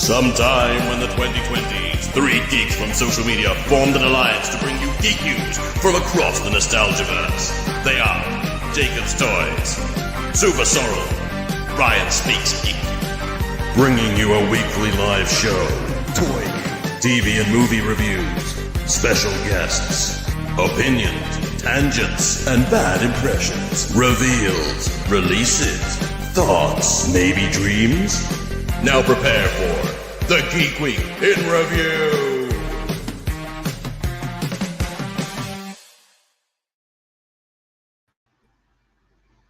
Sometime in the 2020s, three geeks from social media formed an alliance to bring you geek news from across the Nostalgiaverse. They are Jacob's Toys, Super Sorrel, Ryan Speaks Geek, bringing you a weekly live show, toy, TV and movie reviews, special guests, opinions, tangents, and bad impressions, reveals, releases, thoughts, maybe dreams. Now prepare for the Geek Week in Review.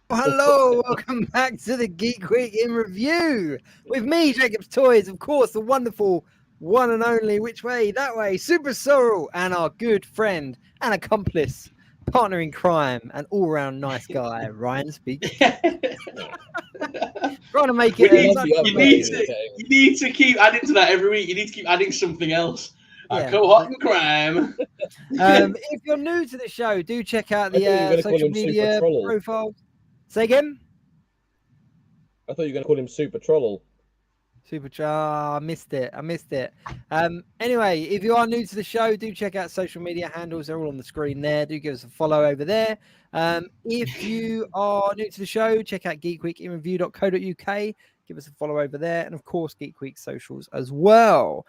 Hello, welcome back to the Geek Week in Review with me, Jacob's Toys, of course, the wonderful one and only, which way, that way, Super Sorrel, and our good friend and accomplice, partner in crime, and all-round nice guy, Ryan Speaks. Trying to make it. You need to keep adding to that every week. You need to keep adding something else. Yeah. Cohort and crime. If you're new to the show, do check out the social media profiles. Say again? I thought you were going to call him Super Trollel. I missed it. Anyway, if you are new to the show, do check out social media handles. They're all on the screen there. Do give us a follow over there. If you are new to the show, check out geekweekinreview.co.uk. Give us a follow over there. And of course, Geek Week socials as well.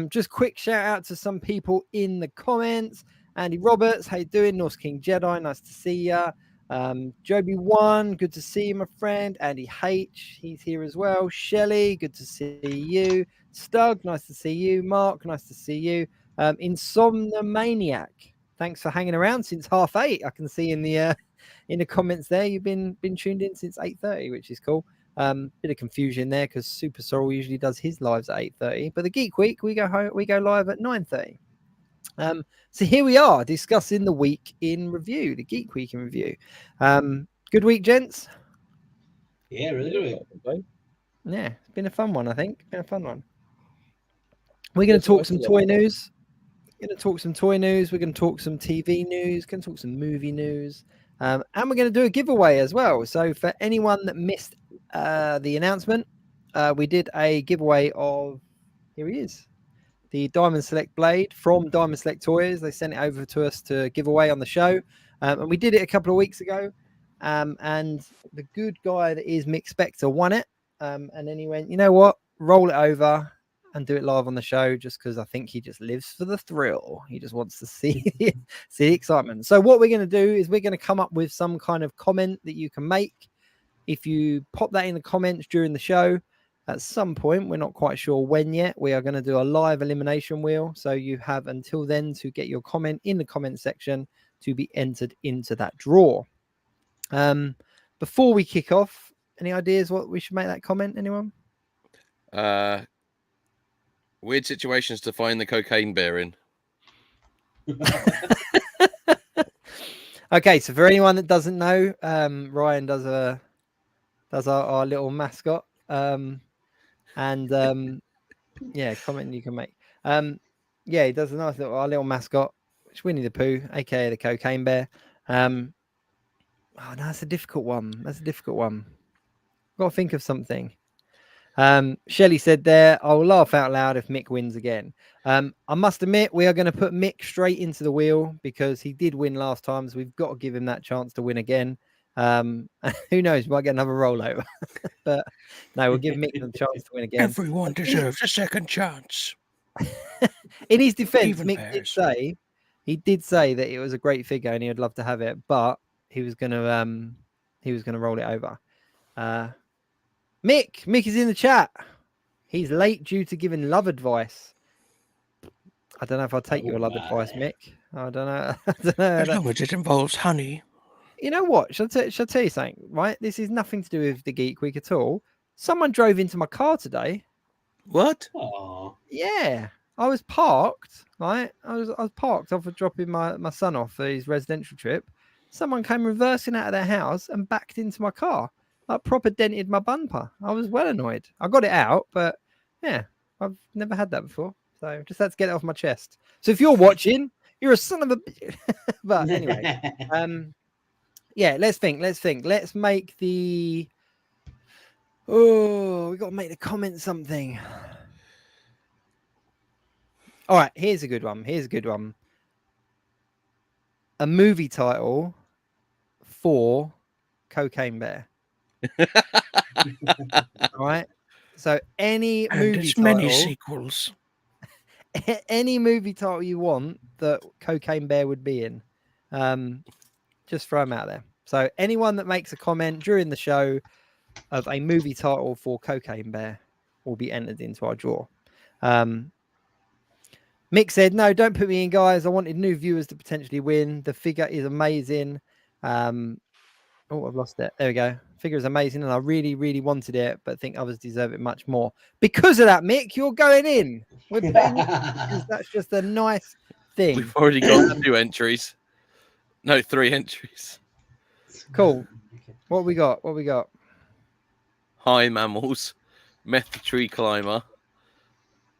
Just quick shout out to some people in the comments. Andy Roberts, how you doing? Norse King Jedi, nice to see ya. Joby1, good to see you, my friend. Andy H, he's here as well. Shelley, good to see you. Stug, nice to see you. Mark, nice to see you. Insomnomaniac, thanks for hanging around since 8:30. I can see in the comments there you've been tuned in since 8:30, which is cool. Bit of confusion there because Super Sorrel usually does his lives at 8:30, but the Geek Week we go live at 9:30. So here we are discussing the week in review, the Geek Week in Review. Good week, gents. Yeah, really good week. Yeah, it's been a fun one, I think. Been a fun one. We're going to talk some toy news. We're going to talk some TV news. Going to talk some movie news. And we're going to do a giveaway as well. So for anyone that missed the announcement, we did a giveaway of, here he is, the Diamond Select Blade from Diamond Select Toys. They sent it over to us to give away on the show. And we did it a couple of weeks ago. And the good guy that is Mick Spector won it. And then he went, you know what? Roll it over and do it live on the show just because I think he just lives for the thrill. He just wants to see the excitement. So what we're going to do is we're going to come up with some kind of comment that you can make. If you pop that in the comments during the show, at some point, we're not quite sure when yet, we are going to do a live elimination wheel. So you have until then to get your comment in the comment section to be entered into that draw. Before we kick off, any ideas what we should make that comment? Anyone? Weird situations to find the cocaine bear in. Okay, so for anyone that doesn't know, Ryan does our little mascot. Yeah, comment you can make. Yeah, he does a nice our little mascot, which Winnie the Pooh, aka the cocaine bear. Oh no, that's a difficult one. Got to think of something. Shelley said there, I will laugh out loud if Mick wins again. I must admit, we are going to put Mick straight into the wheel because he did win last time, so we've got to give him that chance to win again. Who knows, we might get another rollover. But no, we'll give Mick the chance to win again. Everyone deserves a second chance. In his defense, Mick did say that it was a great figure and he would love to have it, but he was gonna roll it over. Mick is in the chat. He's late due to giving love advice. I don't know if I'll take your love advice, Mick. I don't know. As long as it involves honey. You know what? Shall I tell you something? Right? This is nothing to do with the Geek Week at all. Someone drove into my car today. What? Aww. Yeah. I was parked, right? I was parked off of dropping my son off for his residential trip. Someone came reversing out of their house and backed into my car. Like proper dented my bumper. I was well annoyed. I got it out, but yeah, I've never had that before. So just had to get it off my chest. So if you're watching, you're a son of a bitch. But anyway, yeah, let's think. Let's make the... Oh, we got to make the comment something. All right, here's a good one. A movie title for Cocaine Bear. All right. So any movie title, sequels. any movie title you want that Cocaine Bear would be in, just throw them out there. So anyone that makes a comment during the show of a movie title for Cocaine Bear will be entered into our draw. Mick said, "No, don't put me in, guys. I wanted new viewers to potentially win. The figure is amazing." Oh, I've lost it. There we go. Figure is amazing, and I really, really wanted it, but think others deserve it much more. Because of that, Mick, you're going in. We're putting you because that's just a nice thing. We've already got 2 entries. No, 3 entries. Cool. What we got? What we got? Hi, mammals. Meth tree climber.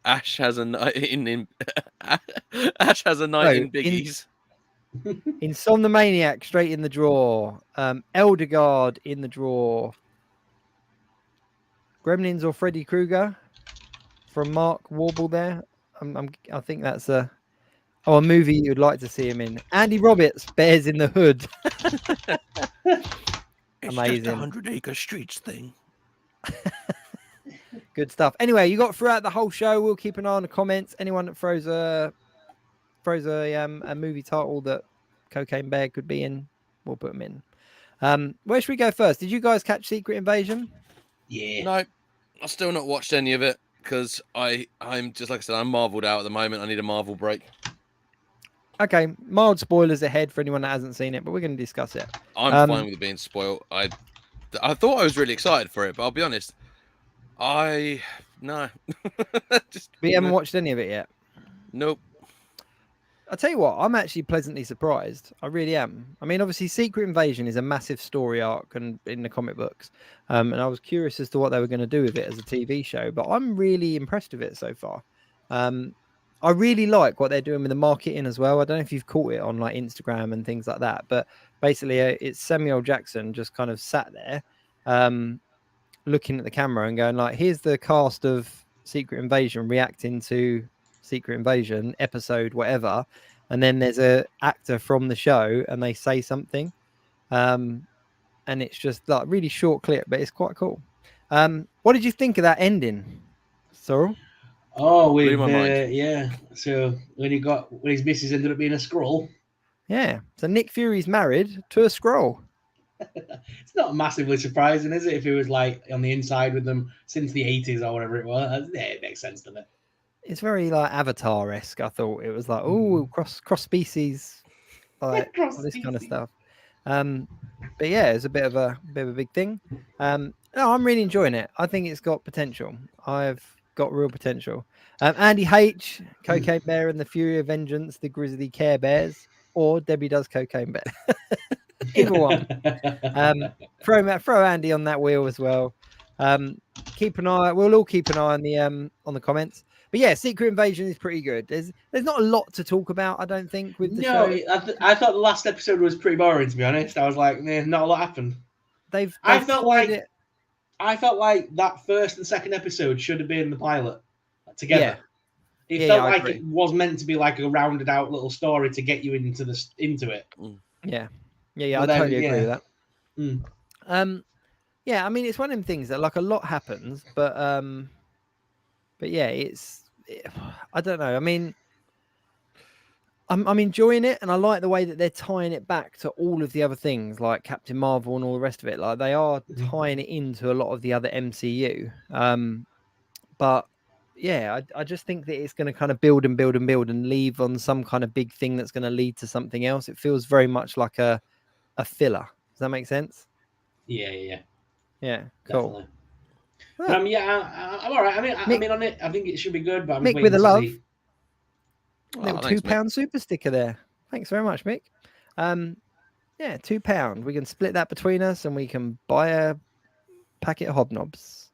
Ash has a night in Ash has a night in Biggies. Insomniac straight in the draw. Elderguard in the draw. Gremlins or Freddy Krueger from Mark Warble there. I think that's a movie you'd like to see him in. Andy Roberts, Bears in the Hood. It's Amazing. just a 100-acre streets thing. Good stuff. Anyway, you got throughout the whole show. We'll keep an eye on the comments. Anyone that throws a movie title that Cocaine Bear could be in, we'll put them in. Where should we go first? Did you guys catch Secret Invasion? Yeah. No, I've still not watched any of it because I'm just like I said, I'm Marveled out at the moment. I need a Marvel break. Okay, mild spoilers ahead for anyone that hasn't seen it, but we're going to discuss it. I'm fine with it being spoiled. I thought I was really excited for it, but I'll be honest, no. We haven't watched any of it yet. Nope. I'll tell you what, I'm actually pleasantly surprised. I really am. I mean, obviously, Secret Invasion is a massive story arc in the comic books. And I was curious as to what they were going to do with it as a TV show, but I'm really impressed with it so far. I really like what they're doing with the marketing as well. I don't know if you've caught it on like Instagram and things like that, but basically it's Samuel Jackson just kind of sat there looking at the camera and going like, here's the cast of Secret Invasion reacting to Secret Invasion episode, whatever. And then there's a actor from the show and they say something. And it's just like really short clip, but it's quite cool. What did you think of that ending, Sorrel? Oh, Blew my mind. yeah. So when his missus ended up being a Skrull. Yeah. So Nick Fury's married to a Skrull. It's not massively surprising, is it? If he was like on the inside with them since the 80s or whatever it was, yeah, it makes sense, doesn't it? It's very like Avatar-esque. I thought it was like, oh, cross species, like all this kind of stuff. But yeah, it's a bit of a big thing. No, I'm really enjoying it. I think it's got potential. I've got real potential. Andy H, Cocaine Bear and the Fury of Vengeance, the Grizzly Care Bears, or Debbie Does Cocaine Bear. Either one. Throw Andy on that wheel as well. Keep an eye. We'll all keep an eye on the comments. But yeah, Secret Invasion is pretty good. There's not a lot to talk about, I don't think, with the show. I thought the last episode was pretty boring, to be honest. I was like, not a lot happened. I felt like that first and second episode should have been the pilot together. Yeah. It felt like it was meant to be like a rounded out little story to get you into it. Yeah. I totally agree with that. Yeah, I mean, it's one of them things that like a lot happens, but yeah, I don't know. I mean, I'm enjoying it, and I like the way that they're tying it back to all of the other things, like Captain Marvel and all the rest of it. Like they are tying it into a lot of the other MCU. But yeah, I just think that it's going to kind of build and leave on some kind of big thing that's going to lead to something else. It feels very much like a filler. Does that make sense? Yeah. Cool. But, I'm all right. I mean, on it, I think it should be good. But I'm Mick with a love. See. Little £2 super sticker there. Thanks very much, Mick. Yeah, £2. We can split that between us, and we can buy a packet of hobnobs.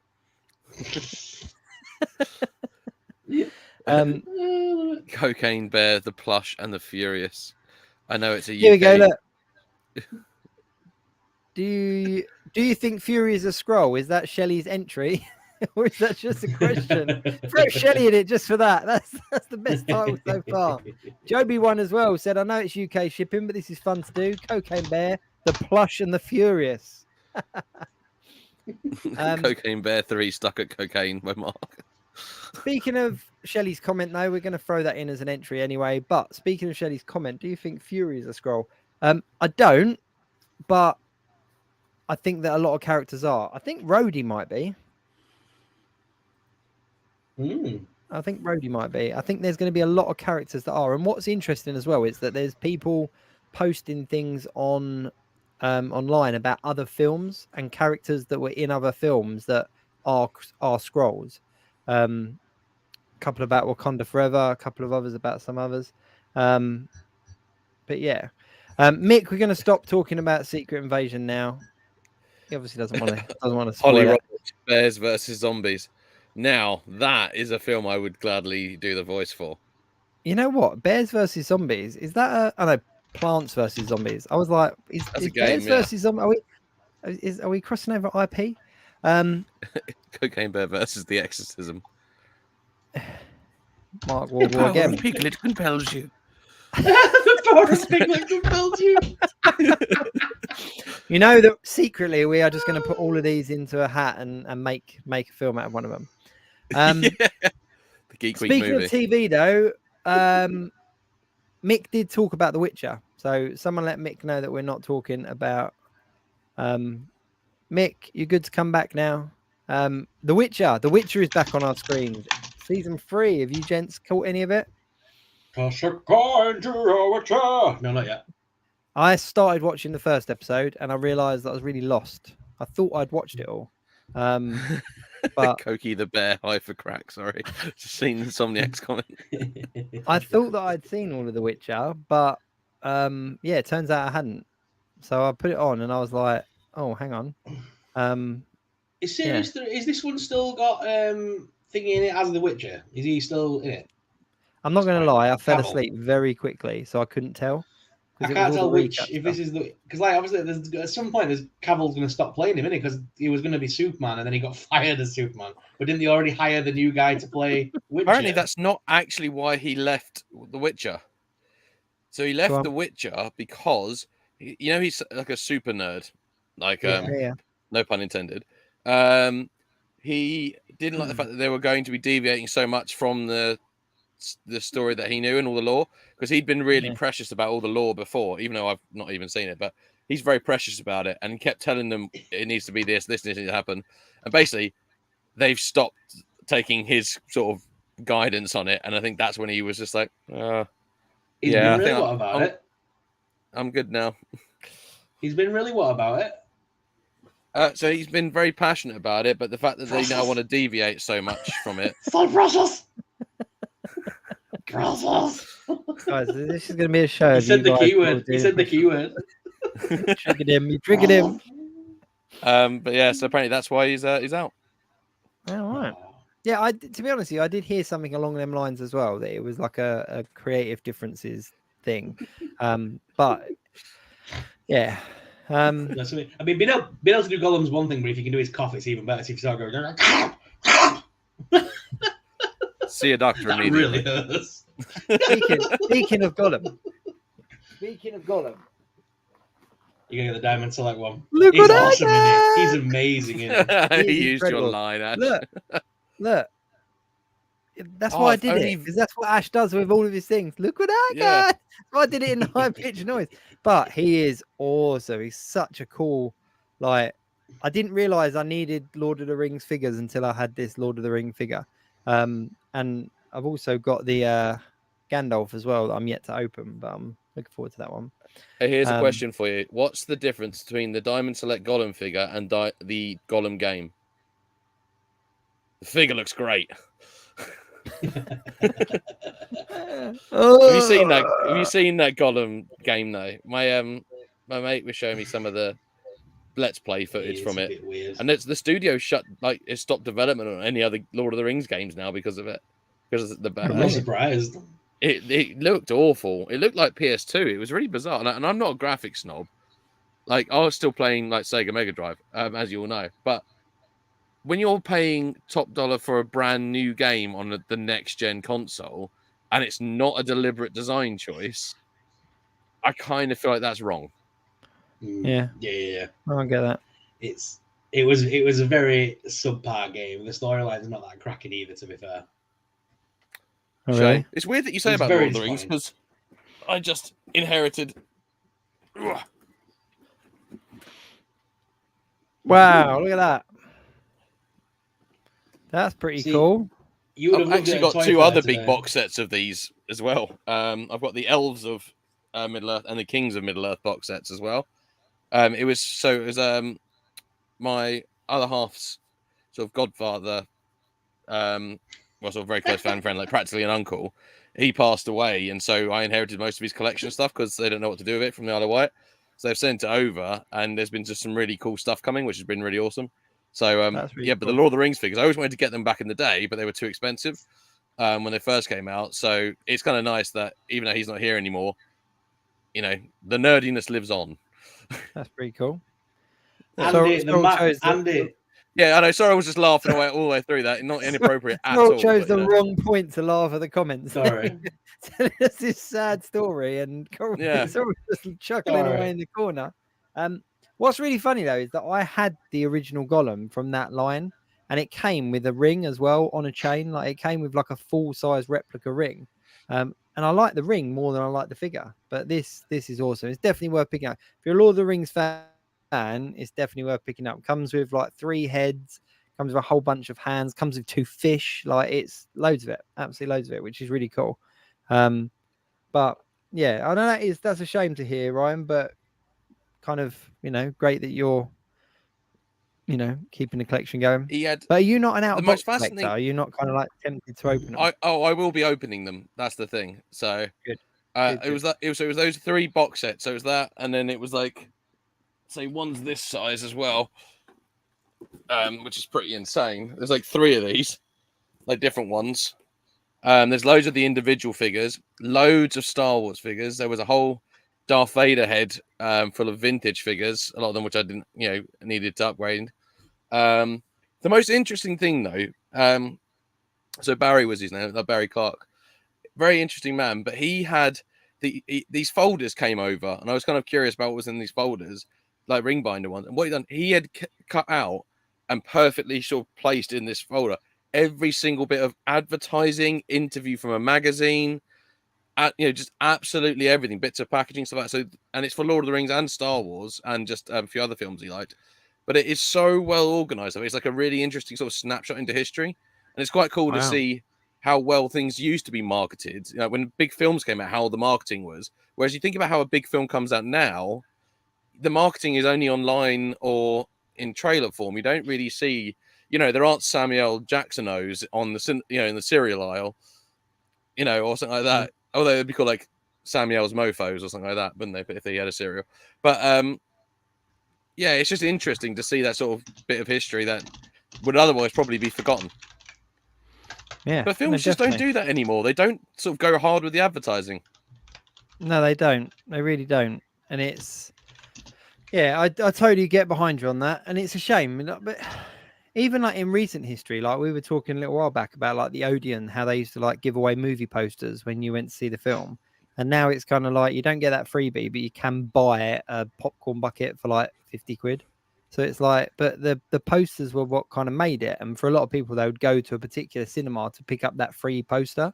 Cocaine Bear, the Plush, and the Furious. I know it's a UK. Here we go. Look. Do you think Fury is a Skrull? Is that Shelley's entry? Or is that just a question? Throw Shelley in it just for that. That's the best title so far. Joby one as well said, I know it's UK shipping, but this is fun to do. Cocaine Bear, the Plush and the Furious. Cocaine Bear 3 stuck at cocaine by Mark. Speaking of Shelley's comment, though, we're going to throw that in as an entry anyway. But speaking of Shelley's comment, do you think Fury is a scroll? I don't, but I think that a lot of characters are. I think Rhodey might be. I think Rhodey might be. I think there's going to be a lot of characters that are. And what's interesting as well is that there's people posting things on online about other films and characters that were in other films that are scrolls. A couple about Wakanda Forever, a couple of others about some others. But yeah, Mick, we're going to stop talking about Secret Invasion now. He obviously doesn't want to spoil Holly it. Roberts, Bears versus Zombies. Now that is a film I would gladly do the voice for. You know what? Bears versus Zombies, is that I know, Plants versus Zombies. I was like, is game, Bears versus Zombies? Are we crossing over IP? Cocaine Bear versus The Exorcism. Mark Wahlberg again. Piglet compels you. The power of Piglet compels you. You know that secretly we are just going to put all of these into a hat and make a film out of one of them. The Geek Week Speaking movie. of TV, though, Mick did talk about The Witcher. So someone let Mick know that we're not talking about. Mick, you're good to come back now. The Witcher. The Witcher is back on our screens. Season 3. Have you gents caught any of it? Toss a coin to a Witcher. No, not yet. I started watching the first episode and I realised that I was really lost. I thought I'd watched it all. But Cokie the Bear, high for crack, sorry. Just seen Insomniac's comment. I thought that I'd seen all of The Witcher, but yeah, it turns out I hadn't. So I put it on and I was like, oh, hang on. Is this one still got thingy in it as The Witcher? Is he still in it? I'm not going to lie, I fell Cavill. asleep very quickly, so I couldn't tell. I can't tell which, if this is the, because like obviously there's at some point Cavill's going to stop playing him, isn't he? Because he was going to be Superman and then he got fired as Superman. But didn't they already hire the new guy to play Witcher? Apparently that's not actually why he left The Witcher. So he left The Witcher because, you know, he's like a super nerd. Like, no pun intended. He didn't like the fact that they were going to be deviating so much from the story that he knew and all the lore, because he'd been really precious about all the lore before, even though I've not even seen it, but he's very precious about it and he kept telling them it needs to be this needs to happen, and basically they've stopped taking his sort of guidance on it, and I think that's when he was just like He's been really what about it? I'm good now. He's been really what about it? So he's been very passionate about it, but the fact that they now want to deviate so much from it. So precious. Precious. Guys, this is going to be a show. He said the keyword. He said the keyword. Triggered him. You triggered him. But yeah, so apparently that's why he's out. All right. Yeah, to be honest with you, I did hear something along them lines as well, that it was like a creative differences thing. But yeah. I mean, being able to do Gollum's one thing, but if you can do his cough, it's even better. So if you start going, see a doctor that immediately. Really hurts. Speaking of Gollum. You're gonna get the Diamond Select one. Look He's what awesome I in got! it. He's amazing in it. He used your incredible. line, Ash. Look. That's why I did it, because that's what Ash does with all of his things. Look what I got! So I did it in high pitched noise. But he is awesome. He's such a cool, like, I didn't realize I needed Lord of the Rings figures until I had this Lord of the Ring figure. And I've also got the Gandalf as well that I'm yet to open, but I'm looking forward to that one. Hey, here's a question for you. What's the difference between the Diamond Select Gollum figure and the Gollum game? The figure looks great. Have you seen that Gollum game though? My mate was showing me some of the Let's Play footage from it, and it's the studio it stopped development on any other Lord of the Rings games now because of it. Because of the I'm not surprised. It looked awful. It looked like PS2. It was really bizarre, and I'm not a graphics snob. Like, I was still playing like Sega Mega Drive, as you all know, but when you're paying top dollar for a brand new game on the next gen console, and it's not a deliberate design choice, I kind of feel like that's wrong. Yeah. Yeah. I get that. It was a very subpar game. The storyline's not that cracking either, to be fair. Oh, really? It's weird that you say It's about very Lord of the Rings because I just inherited. Wow, look at that. That's pretty cool. You would have I've actually got two other big box sets of these as well. I've got the Elves of Middle Earth and the Kings of Middle Earth box sets as well. It was my other half's sort of godfather, well, sort of very close fan friend, like practically an uncle. He passed away, and so I inherited most of his collection stuff because they don't know what to do with it from the Isle of Wight. So they've sent it over, and there's been just some really cool stuff coming, which has been really awesome. So really but the Lord of the Rings figures, I always wanted to get them back in the day, but they were too expensive when they first came out. So it's kind of nice that even though he's not here anymore, you know, the nerdiness lives on. That's pretty cool. Andy. Yeah, I know. Sorry, I was just laughing away all the way through that. Not inappropriate at all. Chose the wrong point to laugh at the comments. Sorry. It's this sad story, and it's all just chuckling away in the corner. What's really funny though is that I had the original Gollum from that line, and it came with a ring as well on a chain. Like it came with like a full-size replica ring. And I like the ring more than I like the figure. But this is awesome. It's definitely worth picking up. If you're a Lord of the Rings fan, it's definitely worth picking up. Comes with like 3 heads, comes with a whole bunch of hands, comes with 2 fish. Like it's loads of it, absolutely loads of it, which is really cool. But yeah, I know that's a shame to hear, Ryan, but kind of, great that you're, keeping the collection going. But are you not an out of box collector? Are you not kind of like tempted to open them? I will be opening them. That's the thing. So good. It was those 3 box sets. So it was that, and then it was like, say one's this size as well, which is pretty insane. There's like 3 of these, like different ones. There's loads of the individual figures, loads of Star Wars figures. There was a whole Darth Vader head full of vintage figures, a lot of them which I didn't, needed to upgrade. The most interesting thing though, so Barry was his name, Barry Clark, very interesting man, but he had these folders came over, and I was kind of curious about what was in these folders, like ring binder ones. And what he had cut out and perfectly sort of placed in this folder every single bit of advertising, interview from a magazine, just absolutely everything, bits of packaging, stuff like that. So, and it's for Lord of the Rings and Star Wars and just a few other films he liked. But it is so well organized. I mean, it's like a really interesting sort of snapshot into history, and it's quite cool to see how well things used to be marketed. When big films came out, how the marketing was. Whereas you think about how a big film comes out now, the marketing is only online or in trailer form. You don't really see, there aren't Samuel Jackson O's on the, in the cereal aisle, or something like that. Although it'd be called like Samuel's Mofos or something like that, wouldn't they? If they had a cereal. But yeah, it's just interesting to see that sort of bit of history that would otherwise probably be forgotten. Yeah, but films just don't do that anymore. They don't sort of go hard with the advertising. No, they don't. They really don't. And it's, I totally get behind you on that. And it's a shame. But even like in recent history, like we were talking a little while back about like the Odeon, how they used to like give away movie posters when you went to see the film. And now it's kind of like you don't get that freebie, but you can buy a popcorn bucket for like 50 quid. So it's like, but the posters were what kind of made it. And for a lot of people, they would go to a particular cinema to pick up that free poster.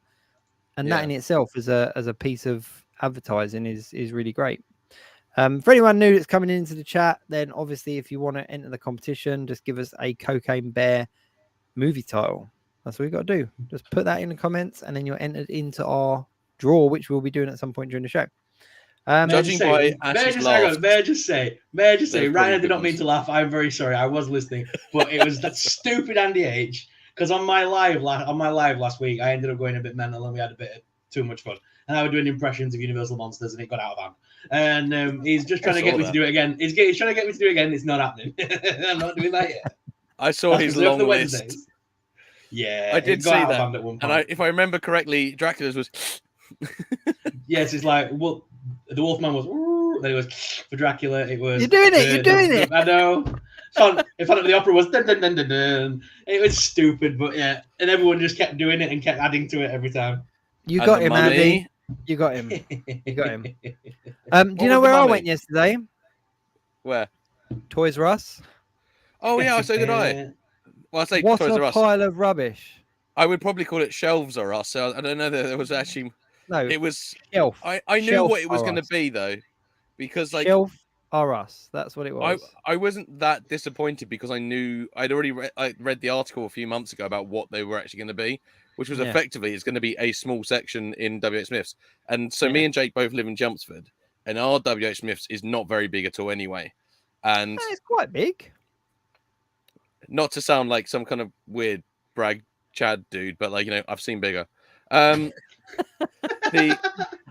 And that in itself as a piece of advertising is really great. For anyone new that's coming into the chat, then obviously if you want to enter the competition, just give us a Cocaine Bear movie title. That's what we got to do. Just put that in the comments, and then you're entered into our draw, which we'll be doing at some point during the show. Judging by Ash's laugh, may I just say, Ryan, I did not mean to laugh. I'm very sorry. I was listening, but it was that stupid Andy H. Because on my live last week, I ended up going a bit mental, and we had a bit of too much fun. And I was doing impressions of Universal Monsters, and it got out of hand. And he's just trying to get me to do it again. He's trying to get me to do it again. It's not happening. I'm not doing that yet. I saw his long list. Yeah, I did see that. And if I remember correctly, Dracula's was. Yes, it's like, well, the Wolfman was. Then it was for Dracula. It was. You're doing it. You're doing it. I know. Phantom of the Opera was dun, dun, dun, dun, dun. It was stupid, but yeah, and everyone just kept doing it and kept adding to it every time. You got him, Andy. You got him. You got him. Do you know where I went yesterday? Where? Toys R Us. Oh yeah, so did I. Well, I say what Toys R a Us. pile of rubbish. I would probably call it Shelves R Us. So I don't know that there was actually. No, it was Shelf. I knew what it was going to be though, because like Shelf R Us. That's what it was. I wasn't that disappointed because I knew I'd already read the article a few months ago about what they were actually going to be, which was effectively it's going to be a small section in WH Smith's, and so me and Jake both live in Chelmsford, and our WH Smith's is not very big at all anyway, and it's quite big. Not to sound like some kind of weird brag Chad dude, but like, you know, I've seen bigger. I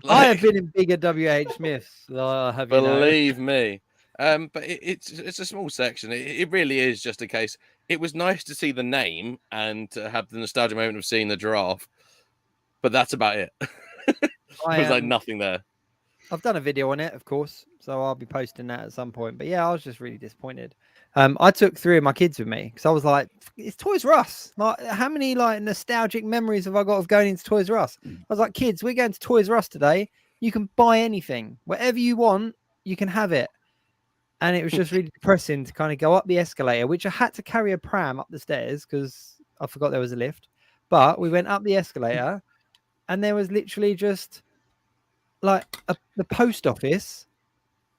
have been in bigger WH Smiths. Believe me. But it's a small section. It really is just a case. It was nice to see the name and to have the nostalgia moment of seeing the giraffe, but that's about it. There's like nothing there. I've done a video on it, of course, so I'll be posting that at some point. But yeah, I was just really disappointed. I took 3 of my kids with me because I was like, it's Toys R Us. Like, how many like nostalgic memories have I got of going into Toys R Us? I was like, kids, we're going to Toys R Us today. You can buy anything, whatever you want, you can have it. And it was just really depressing to kind of go up the escalator, which I had to carry a pram up the stairs because I forgot there was a lift. But we went up the escalator and there was literally just like the post office,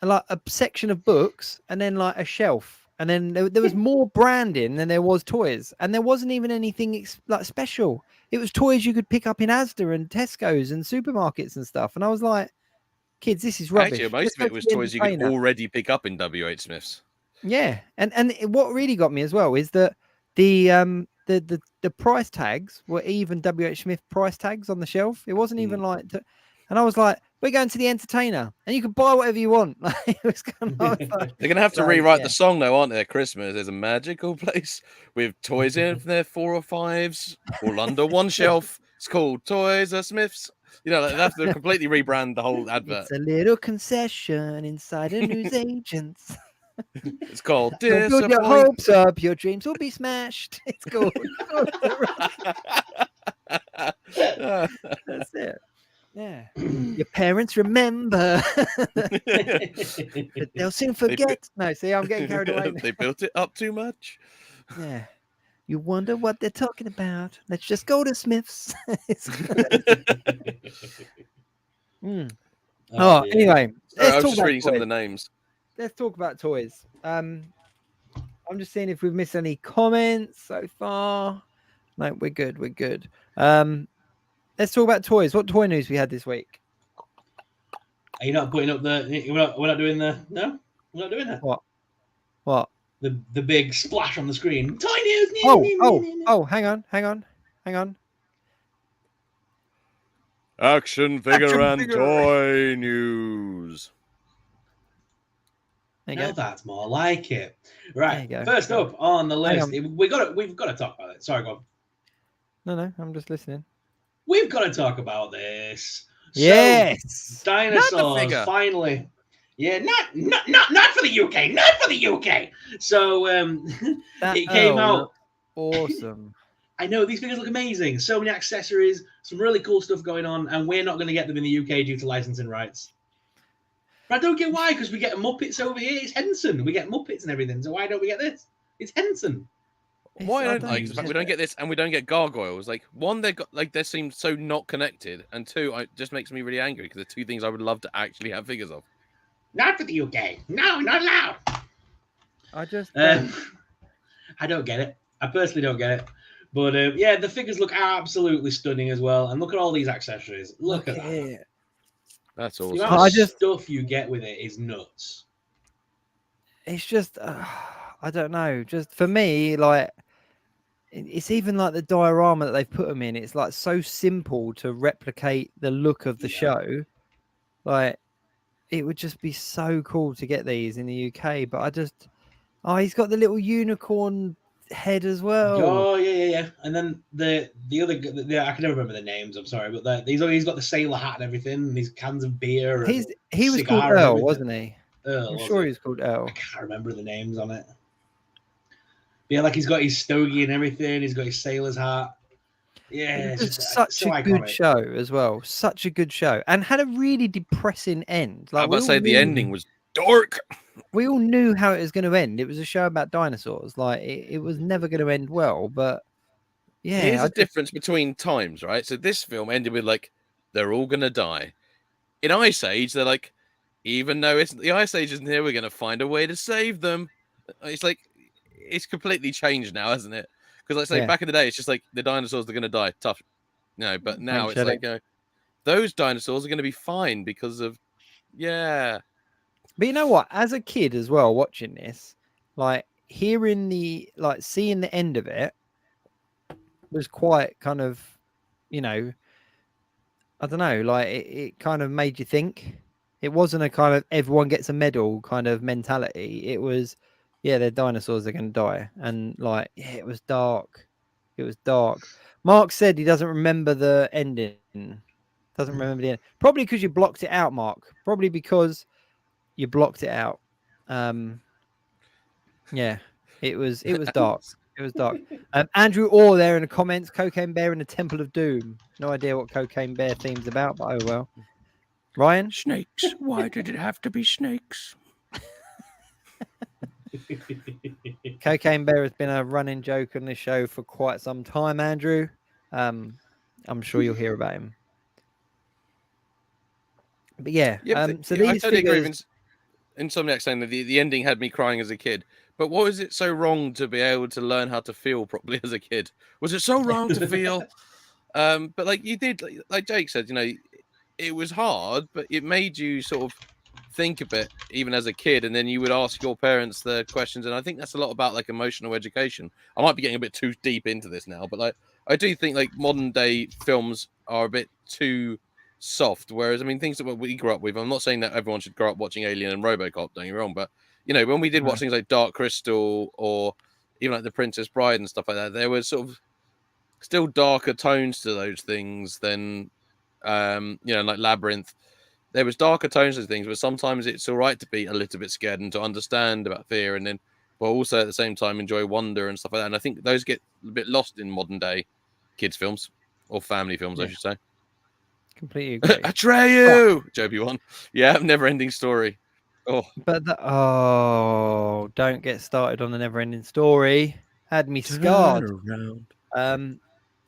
like a section of books, and then like a shelf. And then there was more branding than there was toys. And there wasn't even anything like special. It was toys you could pick up in Asda and Tesco's and supermarkets and stuff. And I was like, kids, this is rubbish. Actually, most of it was toys you could already pick up in WH Smith's. Yeah. And what really got me as well is that the price tags were even WH Smith price tags on the shelf. It wasn't even like... And I was like, we're going to the Entertainer, and you can buy whatever you want. It was kind of like, they're going to have to rewrite the song, though, aren't they? At Christmas, there's a magical place with toys in there, 4 or 5s, all under one shelf. It's called Toys R Smith's. You know, they have to completely rebrand the whole advert. It's a little concession inside a newsagent's. It's called Don't build your hopes up, your dreams will be smashed. It's called. That's it. Yeah, your parents remember, but they'll soon forget. No, see, I'm getting carried away. They built it up too much. Yeah, you wonder what they're talking about. Let's just go to Smith's. Anyway, I was just reading some of the names. Let's talk about toys. I'm just seeing if we've missed any comments so far. No, we're good. We're good. Let's talk about toys. What toy news we had this week? Are you not putting up the? We're not doing the. No, we're not doing that. What? The big splash on the screen. Toy news. Oh! Hang on. Action figure and toy news. Now that's more like it. Right. First up on the list, we've got to talk about it. Sorry, go on. No, I'm just listening. We've got to talk about this. Yes, so, dinosaurs finally. Yeah, not for the UK. Not for the UK. So it came out. Awesome. I know these figures look amazing. So many accessories, some really cool stuff going on, and we're not going to get them in the UK due to licensing rights. But I don't get why, because we get Muppets over here. It's Henson. We get Muppets and everything. So why don't we get this? It's Henson. Why don't we don't get this and we don't get gargoyles? Like, one, they got like they seem so not connected, and 2, it just makes me really angry because they're 2 things I would love to actually have figures of. Not for the UK. No, not allowed. I just I don't get it. I personally don't get it. But yeah, the figures look absolutely stunning as well. And look at all these accessories. Look at that. That's awesome. The amount of stuff you get with it is nuts. It's just, I don't know. Just for me, like, it's even like the diorama that they've put them in. It's like so simple to replicate the look of the show. Like, it would just be so cool to get these in the UK. But I just, he's got the little unicorn head as well. Oh yeah. And then the other, I can never remember the names. I'm sorry, but he's got the sailor hat and everything, and these cans of beer. He was called Earl, wasn't he? Earl, I'm sure he was called Earl. I can't remember the names on it. Yeah, like he's got his stogie and everything. He's got his sailor's hat. Yeah, It it's was just such so a iconic. good show as well. Such a good show, and had a really depressing end. I Like was about to say the ending was dark. We all knew how it was going to end. It was a show about dinosaurs. Like it was never going to end well. But yeah, here's the difference between times, right? So this film ended with like they're all gonna die. In Ice Age, they're like, even though the Ice Age isn't here, we're gonna find a way to save them. It's like it's completely changed now, hasn't it? Because like say back in the day, it's just like the dinosaurs are gonna die, tough, But now it's like those dinosaurs are gonna be fine because of But you know what? As a kid as well, watching this, like hearing seeing the end of it was quite kind of, I don't know, like it kind of made you think. It wasn't a kind of everyone gets a medal kind of mentality. It was, the dinosaurs are going to die. And like, it was dark. It was dark. Mark said he doesn't remember the ending. Doesn't remember the end. Probably because you blocked it out, Mark. Probably because you blocked it out. Yeah, it was dark. It was dark. Andrew Orr there in the comments, Cocaine Bear in the Temple of Doom. No idea what Cocaine Bear theme's about, but oh well. Ryan? Snakes. Why did it have to be snakes? Cocaine Bear has been a running joke on this show for quite some time, Andrew. I'm sure you'll hear about him. But yeah, so these I totally agree figures... with Insomniac saying that the ending had me crying as a kid. But what was it so wrong to be able to learn how to feel properly as a kid? Was it so wrong to feel? But like you did, like Jake said, it was hard, but it made you sort of think a bit, even as a kid, and then you would ask your parents the questions. And I think that's a lot about like emotional education. I might be getting a bit too deep into this now, but like I do think like modern day films are a bit too soft. Whereas I mean, things that we grew up with. I'm not saying that everyone should grow up watching Alien and RoboCop. Don't get me wrong, but when we did watch things like Dark Crystal or even like The Princess Bride and stuff like that, there was sort of still darker tones to those things than like Labyrinth. There was darker tones to things, but sometimes it's all right to be a little bit scared and to understand about fear, and then but also at the same time enjoy wonder and stuff like that. And I think those get a bit lost in modern day kids films or family films, I should say. Completely agree. Atreyu, Joby one. Yeah, never ending story. Oh, but don't get started on the never ending story. Had me scarred.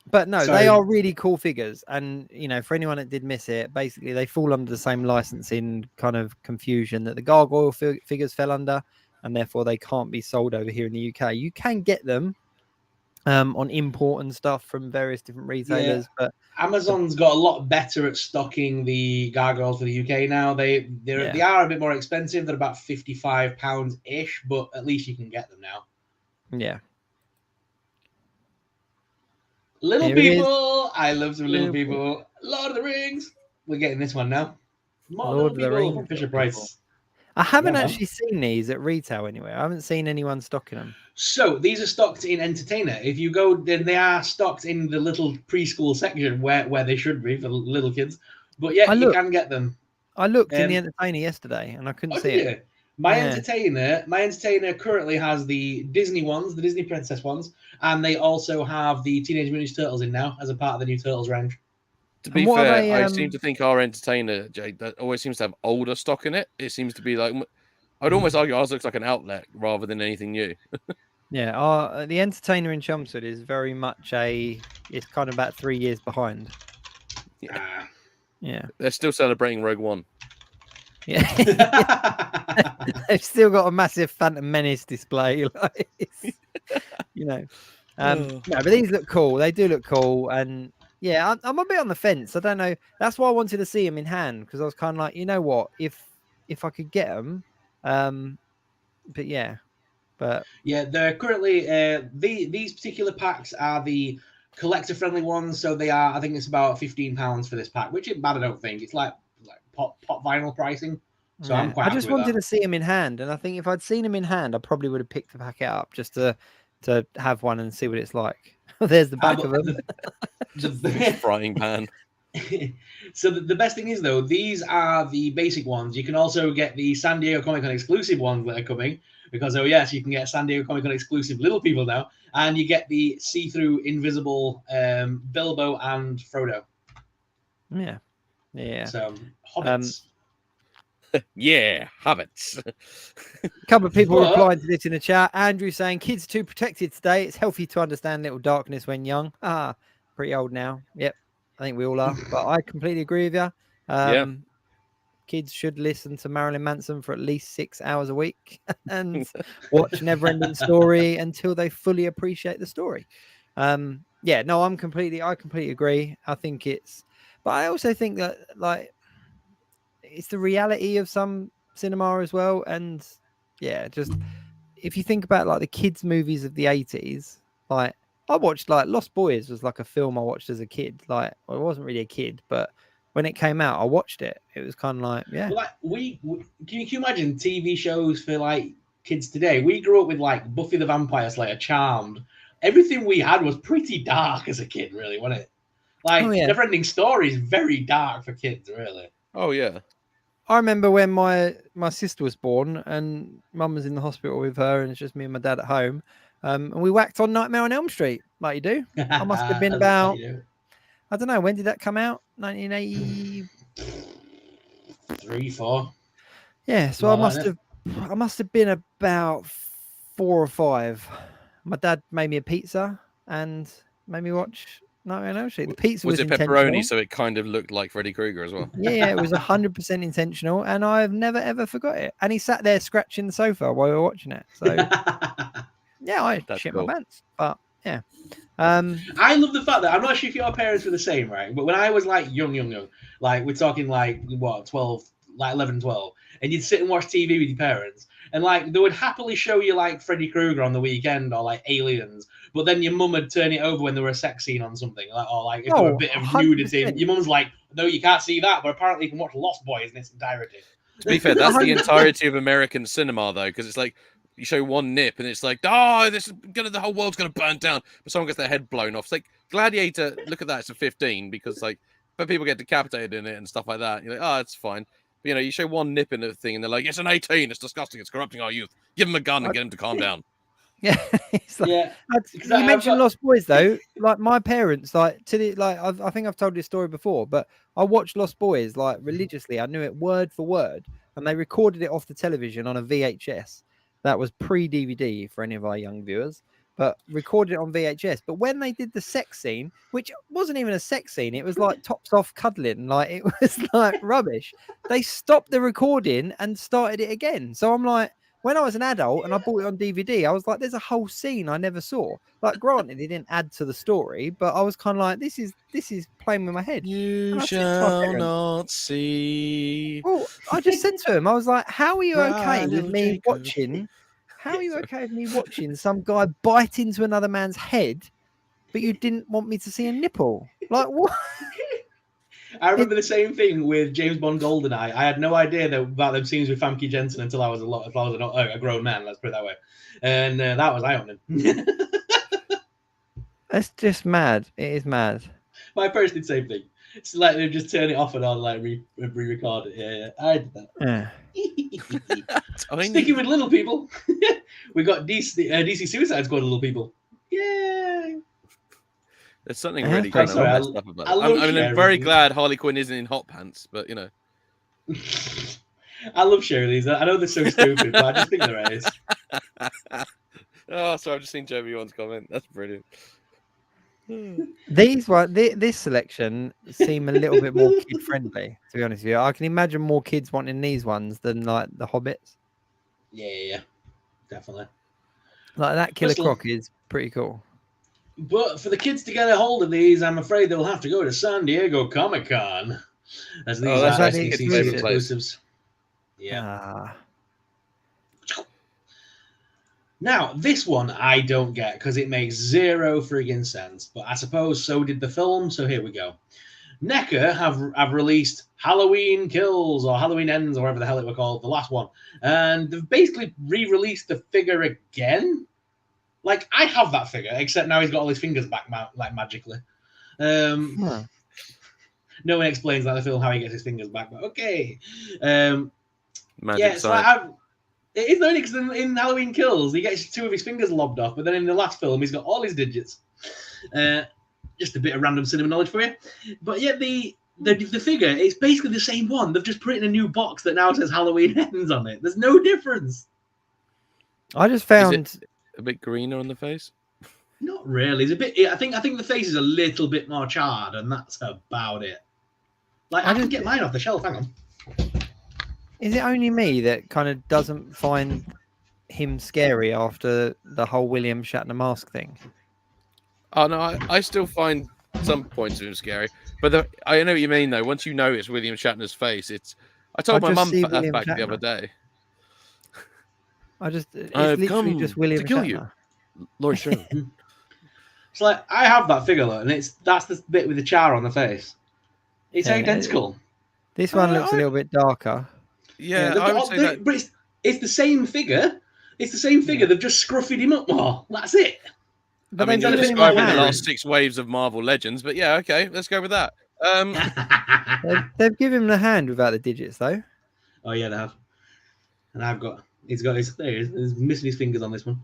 But no, they are really cool figures. And, for anyone that did miss it, basically they fall under the same licensing kind of confusion that the Gargoyle figures fell under, and therefore they can't be sold over here in the UK. You can get them on import and stuff from various different retailers, but Amazon's got a lot better at stocking the Gargoyles for the UK now. They are a bit more expensive. They're about £55-ish, but at least you can get them now. Yeah. Little people, I love some little people. Lord of the Rings, we're getting this one now. More Lord of the Rings from Fisher Price. I haven't actually seen these at retail anyway. I haven't seen anyone stocking them. So these are stocked in Entertainer. If you go, then they are stocked in the little preschool section where they should be for little kids. But yeah, you can get them. I looked in the Entertainer yesterday and I couldn't see it. My Entertainer currently has the Disney ones, the Disney Princess ones, and they also have the Teenage Mutant Ninja Turtles in now as a part of the new Turtles range. To be fair, I seem to think our Entertainer, Jake, that always seems to have older stock in it. It seems to be like, I'd almost argue ours looks like an outlet rather than anything new. Yeah, the Entertainer in Chelmsford is very much it's kind of about 3 years behind. Yeah. They're still celebrating Rogue One. Yeah. They've still got a massive Phantom Menace display. No, but these look cool. They do look cool. And yeah, I'm a bit on the fence. I don't know. That's why I wanted to see them in hand, because I was kind of like, you know what, if I could get them, but yeah. But yeah, they're currently these particular packs are the collector-friendly ones, so they are. I think it's about £15 for this pack, which isn't bad. I don't think it's like pop vinyl pricing. So I'm quite. I just wanted to see them in hand, and I think if I'd seen them in hand, I probably would have picked the packet up just to have one and see what it's like. There's the back of them. Frying pan. So the best thing is, though, these are the basic ones. You can also get the San Diego Comic Con exclusive ones that are coming, because, oh yes, you can get San Diego Comic Con exclusive Little People now, and you get the see-through invisible Bilbo and Frodo. Yeah. So, hobbits. Yeah, hobbits. A couple of people replying to this in the chat. Andrew saying, kids too protected today. It's healthy to understand little darkness when young. Pretty old now. Yep. I think we all are. But I completely agree with you. Yeah. Kids should listen to Marilyn Manson for at least 6 hours a week and watch Neverending Story until they fully appreciate the story. Yeah, no, I completely agree. I think but I also think that, like, it's the reality of some cinema as well. And yeah, just if you think about like the kids' movies of the 80s, like I watched like Lost Boys was like a film I watched as a kid. Like, well, I wasn't really a kid, but when it came out, I watched it. It was kind of like, yeah. Well, like can you imagine TV shows for like kids today? We grew up with like Buffy the Vampire Slayer, Charmed. Everything we had was pretty dark as a kid, really, wasn't it? Like, Neverending Story is very dark for kids, really. Oh yeah. I remember when my sister was born and Mum was in the hospital with her, and it's just me and my dad at home. And we whacked on Nightmare on Elm Street, like you do. I must have been about, I don't know, when did that come out? 1983, 4. Yeah, so I must have been about 4 or 5. My dad made me a pizza and made me watch Nightmare on Elm Street. The pizza was it pepperoni, so it kind of looked like Freddy Krueger as well? Yeah, it was 100% intentional, and I've never ever forgot it. And he sat there scratching the sofa while we were watching it. So yeah, I shit my pants. But yeah, I love the fact that I'm not sure if your parents were the same, right? But when I was like young, like we're talking like what 12, like 11, 12, and you'd sit and watch TV with your parents, and like they would happily show you like Freddy Krueger on the weekend or like Aliens. But then your mum would turn it over when there were a sex scene on something, like, or like if there were a bit of nudity. Your mum's like, "No, you can't see that." But apparently, you can watch Lost Boys in its entirety. To be fair, that's the entirety of American cinema, though, because it's like you show one nip and it's like, "Oh, the whole world's gonna burn down," but someone gets their head blown off. It's like Gladiator. Look at that; it's a 15 because like, but people get decapitated in it and stuff like that. You're like, "Oh, it's fine." But, you know, you show one nip in the thing and they're like, "It's an 18. It's disgusting. It's corrupting our youth. Give them a gun and get them to calm down." Yeah, you mentioned Lost Boys though. Like my parents, like I think I've told this story before, but I watched Lost Boys like religiously. I knew it word for word, and they recorded it off the television on a VHS. That was pre-DVD for any of our young viewers, but recorded it on VHS. But when they did the sex scene, which wasn't even a sex scene, it was like tops off cuddling, like it was like rubbish. They stopped the recording and started it again. So I'm like, when I was an adult and I bought it on DVD, I was like, there's a whole scene I never saw. Like, granted, it didn't add to the story, but I was kind of like, this is playing with my head. You shall not see. Well, I just said to him, I was like, how are you okay with me watching? How are you okay with me watching some guy bite into another man's head, but you didn't want me to see a nipple? Like, what? I remember the same thing with James Bond GoldenEye. I had no idea about them scenes with Famke Jensen until I was a grown man, let's put it that way. And that was eye-opening. That's just mad. It is mad. My parents did the same thing. It's like they just turn it off and on, like re-record it. Yeah, I did that. Yeah. Sticking with little people, we got DC Suicide Squad little people. Yay! There's something really kind of messed up about it. I'm very glad Harley Quinn isn't in hot pants, but you know. I love sharing these. I know they're so stupid, but I just think they're ace. Oh, sorry, I've just seen Joe V1's comment. That's brilliant. This selection seem a little bit more kid friendly, to be honest with you. I can imagine more kids wanting these ones than like the Hobbits. Yeah, definitely. Like that Killer Croc is pretty cool. But for the kids to get a hold of these, I'm afraid they'll have to go to San Diego Comic Con, as these are SDCC exclusives. Yeah. Now, this one I don't get because it makes zero friggin' sense, but I suppose so did the film, so here we go. NECA have released Halloween Kills or Halloween Ends or whatever the hell it were called, the last one, and they've basically re-released the figure again. Like, I have that figure, except now he's got all his fingers back, like, magically. Now, No one explains that in the film how he gets his fingers back, but okay. Magic So it is only because in Halloween Kills, he gets 2 of his fingers lobbed off, but then in the last film, he's got all his digits. Just a bit of random cinema knowledge for you. But yeah, the figure, it's basically the same one. They've just put it in a new box that now says Halloween Ends on it. There's no difference. I just found a bit greener on the face. Not really. It's a bit. I think the face is a little bit more charred, and that's about it. Like I can get mine off the shelf. Hang on. Is it only me that kind of doesn't find him scary after the whole William Shatner mask thing? Oh no, I still find some points of him scary, but I know what you mean though. Once you know it's William Shatner's face, I told my mum that back the other day. It's literally just William to kill Shatner. You, Lord Sherman. It's like I have that figure though, and that's the bit with the char on the face. It's identical. This one looks a little bit darker. Yeah, I would say that. But it's the same figure. It's the same figure. They've just scruffed him up more. That's it. But I mean, you're describing the last 6 waves of Marvel Legends, but yeah, okay, let's go with that. They've given him the hand without the digits, though. Oh yeah, they have. And he's missing his fingers on this one.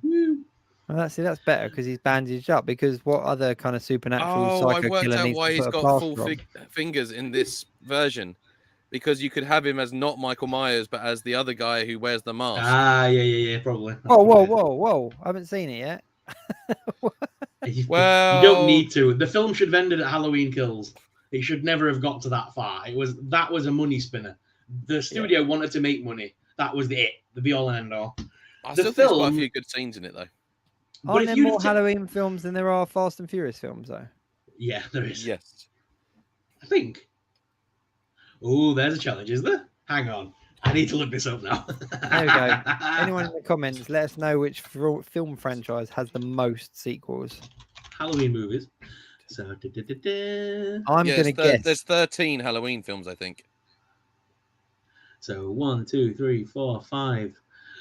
Well, that's better because he's bandaged up. Because what other kind of supernatural psycho killer needs why to he's put a got full plaster fingers in this version? Because you could have him as not Michael Myers, but as the other guy who wears the mask. Yeah, probably. Whoa! I haven't seen it yet. You don't need to. The film should have ended at Halloween Kills. It should never have got to that far. That was a money spinner. The studio wanted to make money. That was the be all and end all. I still think there's quite a few good scenes in it though. Aren't there more Halloween films than there are Fast and Furious films though? Yeah, there is. Yes. I think. Oh, there's a challenge, is there? Hang on. I need to look this up now. There we go. Anyone in the comments, let us know which film franchise has the most sequels. Halloween movies. So, I'm going to guess. There's 13 Halloween films, I think. So 1, 2, 3, 4, 5.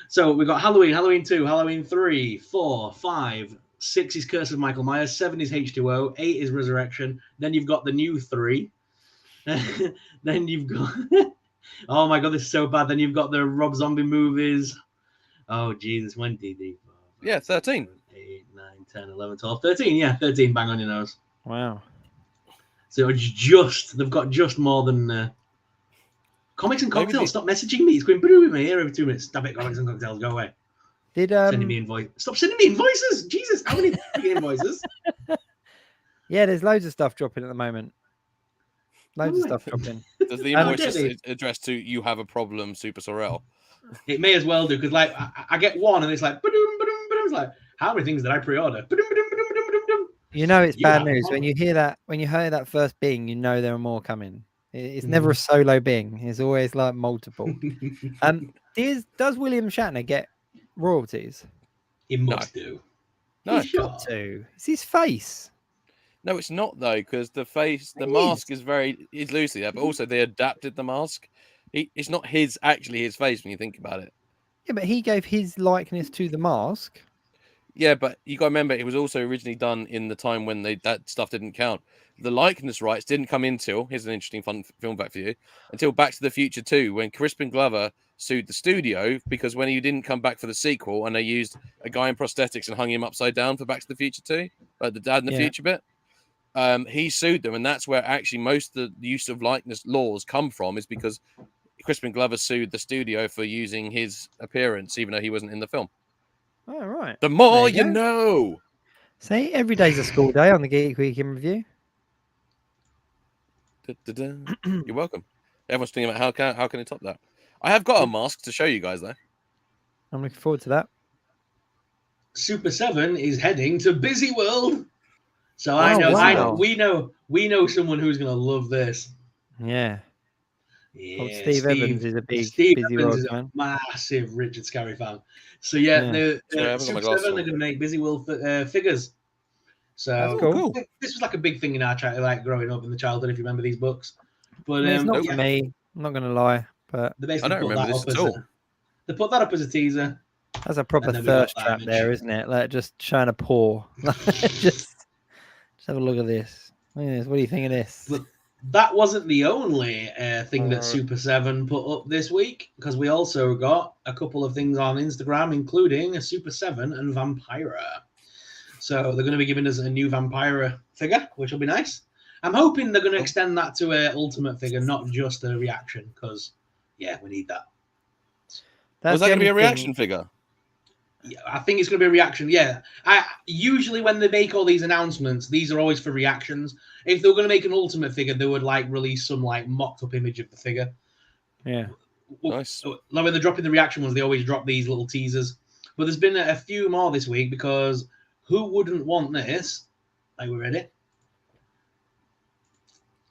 So we've got Halloween, Halloween 2, Halloween 3, 4, 5. 6 is Curse of Michael Myers. 7 is H2O. 8 is Resurrection. Then you've got the new 3. Then you've got... Oh my god, this is so bad. Then you've got the Rob Zombie movies. Oh Jesus, when did he? Yeah, 13. 8, 9, 10, 11, 12, 13. Yeah, 13. Bang on your nose. Wow. So they've got just more than Comics and Cocktails. Stop messaging me. It's going through with me here every 2 minutes. Stop it, Comics and Cocktails. Go away. Sending me invoice. Stop sending me invoices. Jesus, how many invoices? Yeah, there's loads of stuff dropping at the moment. Loads of stuff dropping. Does the invoice just address to "You have a problem, Super Sorrel"? It may as well do because, like, I get one and it's like, it's like, how many things did I pre-order? You know, it's bad news when you hear that. When you hear that first bing, you know there are more coming. It's never a solo bing. It's always like multiple. Does William Shatner get royalties? He must do. No, he's got to. It's his face. No, it's not though, because the mask is loosely there, but also they adapted the mask. It's not actually his face when you think about it. Yeah, but he gave his likeness to the mask. Yeah, but you got to remember it was also originally done in the time when that stuff didn't count. The likeness rights didn't come until, here's an interesting fun film fact for you, until Back to the Future 2, when Crispin Glover sued the studio because when he didn't come back for the sequel and they used a guy in prosthetics and hung him upside down for Back to the Future 2, like the Dad in the Future bit. He sued them, and that's where actually most of the use of likeness laws come from, is because Crispin Glover sued the studio for using his appearance, even though he wasn't in the film. Oh, right. The more you know. See, every day's a school day on the Geek Week in Review. You're welcome. Everyone's thinking about how can they top that. I have got a mask to show you guys, though. I'm looking forward to that. Super 7 is heading to Busy World. So we know someone who's going to love this. Yeah. Yeah, Steve Evans is a big Steve Busy Evans World is fan. a massive Richard Scarry fan. So the Super 7 are going to make Busy World figures. So cool. This was like a big thing in our childhood, like growing up in the childhood, if you remember these books. But it's not for me. I'm not going to lie, but they I don't remember this at all. They put that up as a teaser. That's a proper thirst trap there, isn't it? Like just trying to pour. Just have a look at this. Look at this. What do you think of this? that wasn't the only thing that Super 7 put up this week, because we also got a couple of things on Instagram, including a Super 7 and Vampira. So they're going to be giving us a new Vampira figure, which will be nice. I'm hoping they're going to extend that to an Ultimate figure, not just a reaction, because, yeah, we need that. Was that going to be a reaction figure? Yeah, I think it's going to be a reaction. Yeah, usually when they make all these announcements, these are always for reactions. If they were going to make an Ultimate figure, they would like release some like mocked up image of the figure. Yeah, nice. Like when they're dropping the reaction ones, they always drop these little teasers. But there's been a few more this week, because who wouldn't want this? Are we ready?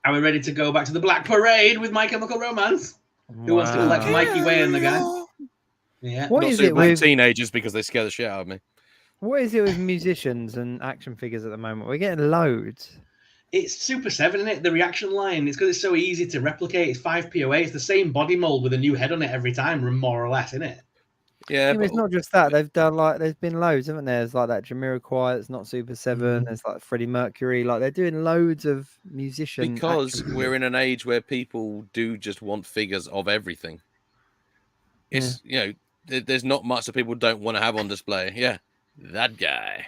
Are we ready to go back to the Black Parade with My Chemical Romance? Wow. Who wants to collect Mikey Way and the gang? Yeah. What Not is it with teenagers, because they scare the shit out of me. What is it with musicians and action figures at the moment? We're getting loads. It's Super 7, isn't it? The reaction line. It's because it's so easy to replicate. It's 5 POA. It's the same body mold with a new head on it every time, more or less, isn't it? Yeah, but it's not just that. They've done there's been loads, haven't there? There's like that Jamiroquai that's not Super 7. There's like Freddie Mercury. Like they're doing loads of musician. Because we're in an age where people do just want figures of everything. It's there's not much that people don't want to have on display. Yeah, that guy.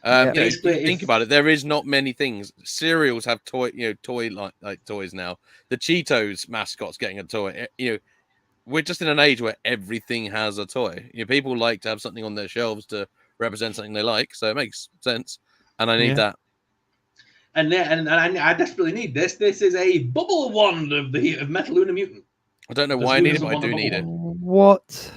Think about it. There is not many things. Cereals have toy like toys now. The Cheetos mascot's getting a toy. We're just in an age where everything has a toy. People like to have something on their shelves to represent something they like, so it makes sense. And I need that. And I desperately need this. This is a bubble wand of Metaluna Mutant. I don't know why I need it, but I do need it. What?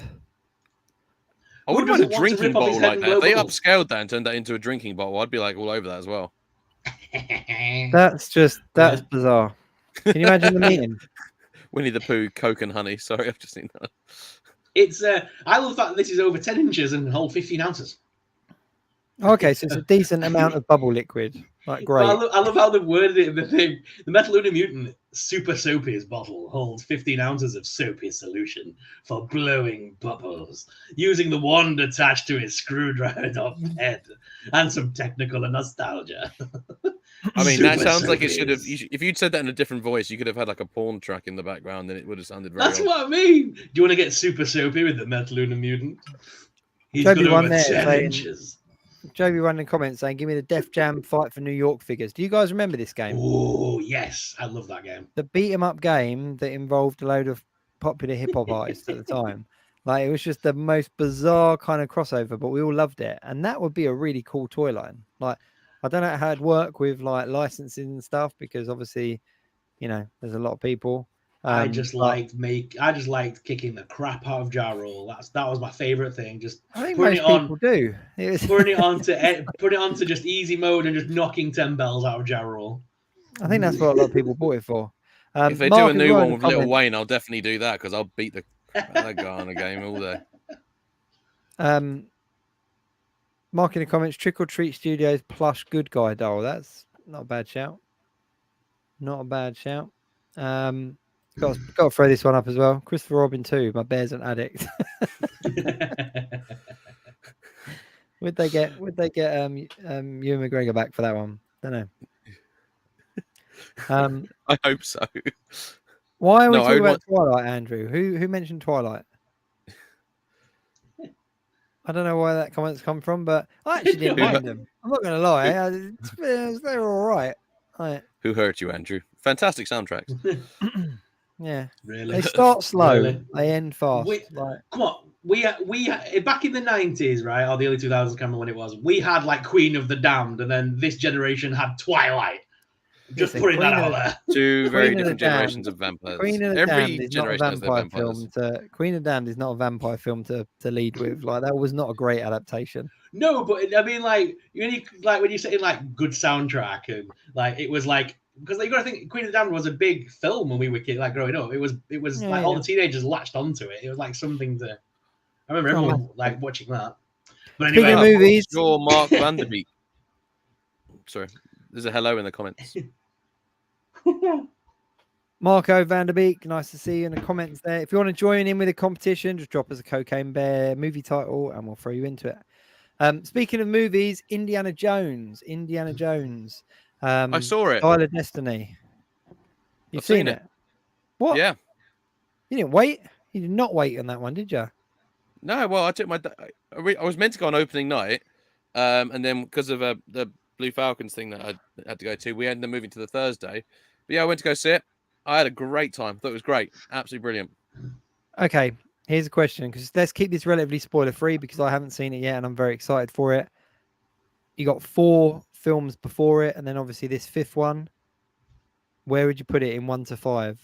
I wouldn't want a drinking bottle like that. If they upscaled that and turned that into a drinking bottle, I'd be like all over that as well. That's bizarre. Can you imagine the meeting? Winnie the Pooh, Coke and honey. Sorry, I've just seen that. It's I love that this is over 10 inches and hold 15 ounces. Okay, so it's a decent amount of bubble liquid. Like, great. I love how they worded it in the thing. The Metaluna Mutant Super Soapies bottle holds 15 ounces of soapy solution for blowing bubbles, using the wand attached to its screwdrivered off head and some technical nostalgia. I mean, that sounds like it should have. If you'd said that in a different voice, you could have had like a porn track in the background, and it would have sounded very. That's what I mean. Do you want to get super soapy with the Metaluna Mutant? He's Joby got over 10 saying, inches. Joby ran in the comments saying, "Give me the Def Jam Fight for New York figures." Do you guys remember this game? Oh yes, I love that game. The beat 'em up game that involved a load of popular hip hop artists at the time. Like it was just the most bizarre kind of crossover, but we all loved it, and that would be a really cool toy line. Like. I don't know how it'd work with like licensing and stuff because obviously, there's a lot of people. I just liked kicking the crap out of Ja Rule. That was my favorite thing. Just I think putting most people do. Putting it onto just easy mode and just knocking 10 bells out of Ja Rule. I think that's what a lot of people bought it for. If they do a new one with Lil Wayne, I'll definitely do that because I'll beat that guy on a game all day. Mark in the comments, Trick or Treat Studios plush good guy doll. That's not a bad shout. Not a bad shout. Got to throw this one up as well. Christopher Robin 2, my bear's an addict. Would they get Ewan McGregor back for that one? Don't know. I hope so. Why are we talking about Twilight, Andrew? Who mentioned Twilight? I don't know where that comment's come from, but I actually didn't mind them. I'm not going to lie. They're all right. Who hurt you, Andrew? Fantastic soundtracks. Yeah. Really? They start slow. They end fast. Come on. We back in the 90s, right? Or the early 2000s, I can't remember when it was. We had like Queen of the Damned, and then this generation had Twilight. Just putting that out there. Two very different generations of vampires. Every generation has their vampires. Queen of the Damned is not a vampire film to lead with. Like that was not a great adaptation. No, but I mean, like when you say like good soundtrack and like it was like because you got to think Queen of the Damned was a big film when we were kids, like growing up. It was all the teenagers latched onto it. It was like something to. I remember everyone like watching that. But anyway, speaking of movies, Mark Vanderbeek. Sorry, there's a hello in the comments. Marco Vanderbeek, nice to see you in the comments there. If you want to join in with the competition, just drop us a Cocaine Bear movie title and we'll throw you into it. Speaking of movies, Indiana Jones. I saw it. Dial of Destiny. You've seen it? What? Yeah. You didn't wait? You did not wait on that one, did you? No, well, I took I was meant to go on opening night, and then because of the Blue Falcons thing that I had to go to, we ended up moving to the Thursday. But yeah, I went to go see it. I had a great time. Thought it was great. Absolutely brilliant. Okay, here's a question, because let's keep this relatively spoiler free because I haven't seen it yet and I'm very excited for it. You got 4 films before it, and then obviously this 5th one. Where would you put it in 1 to 5?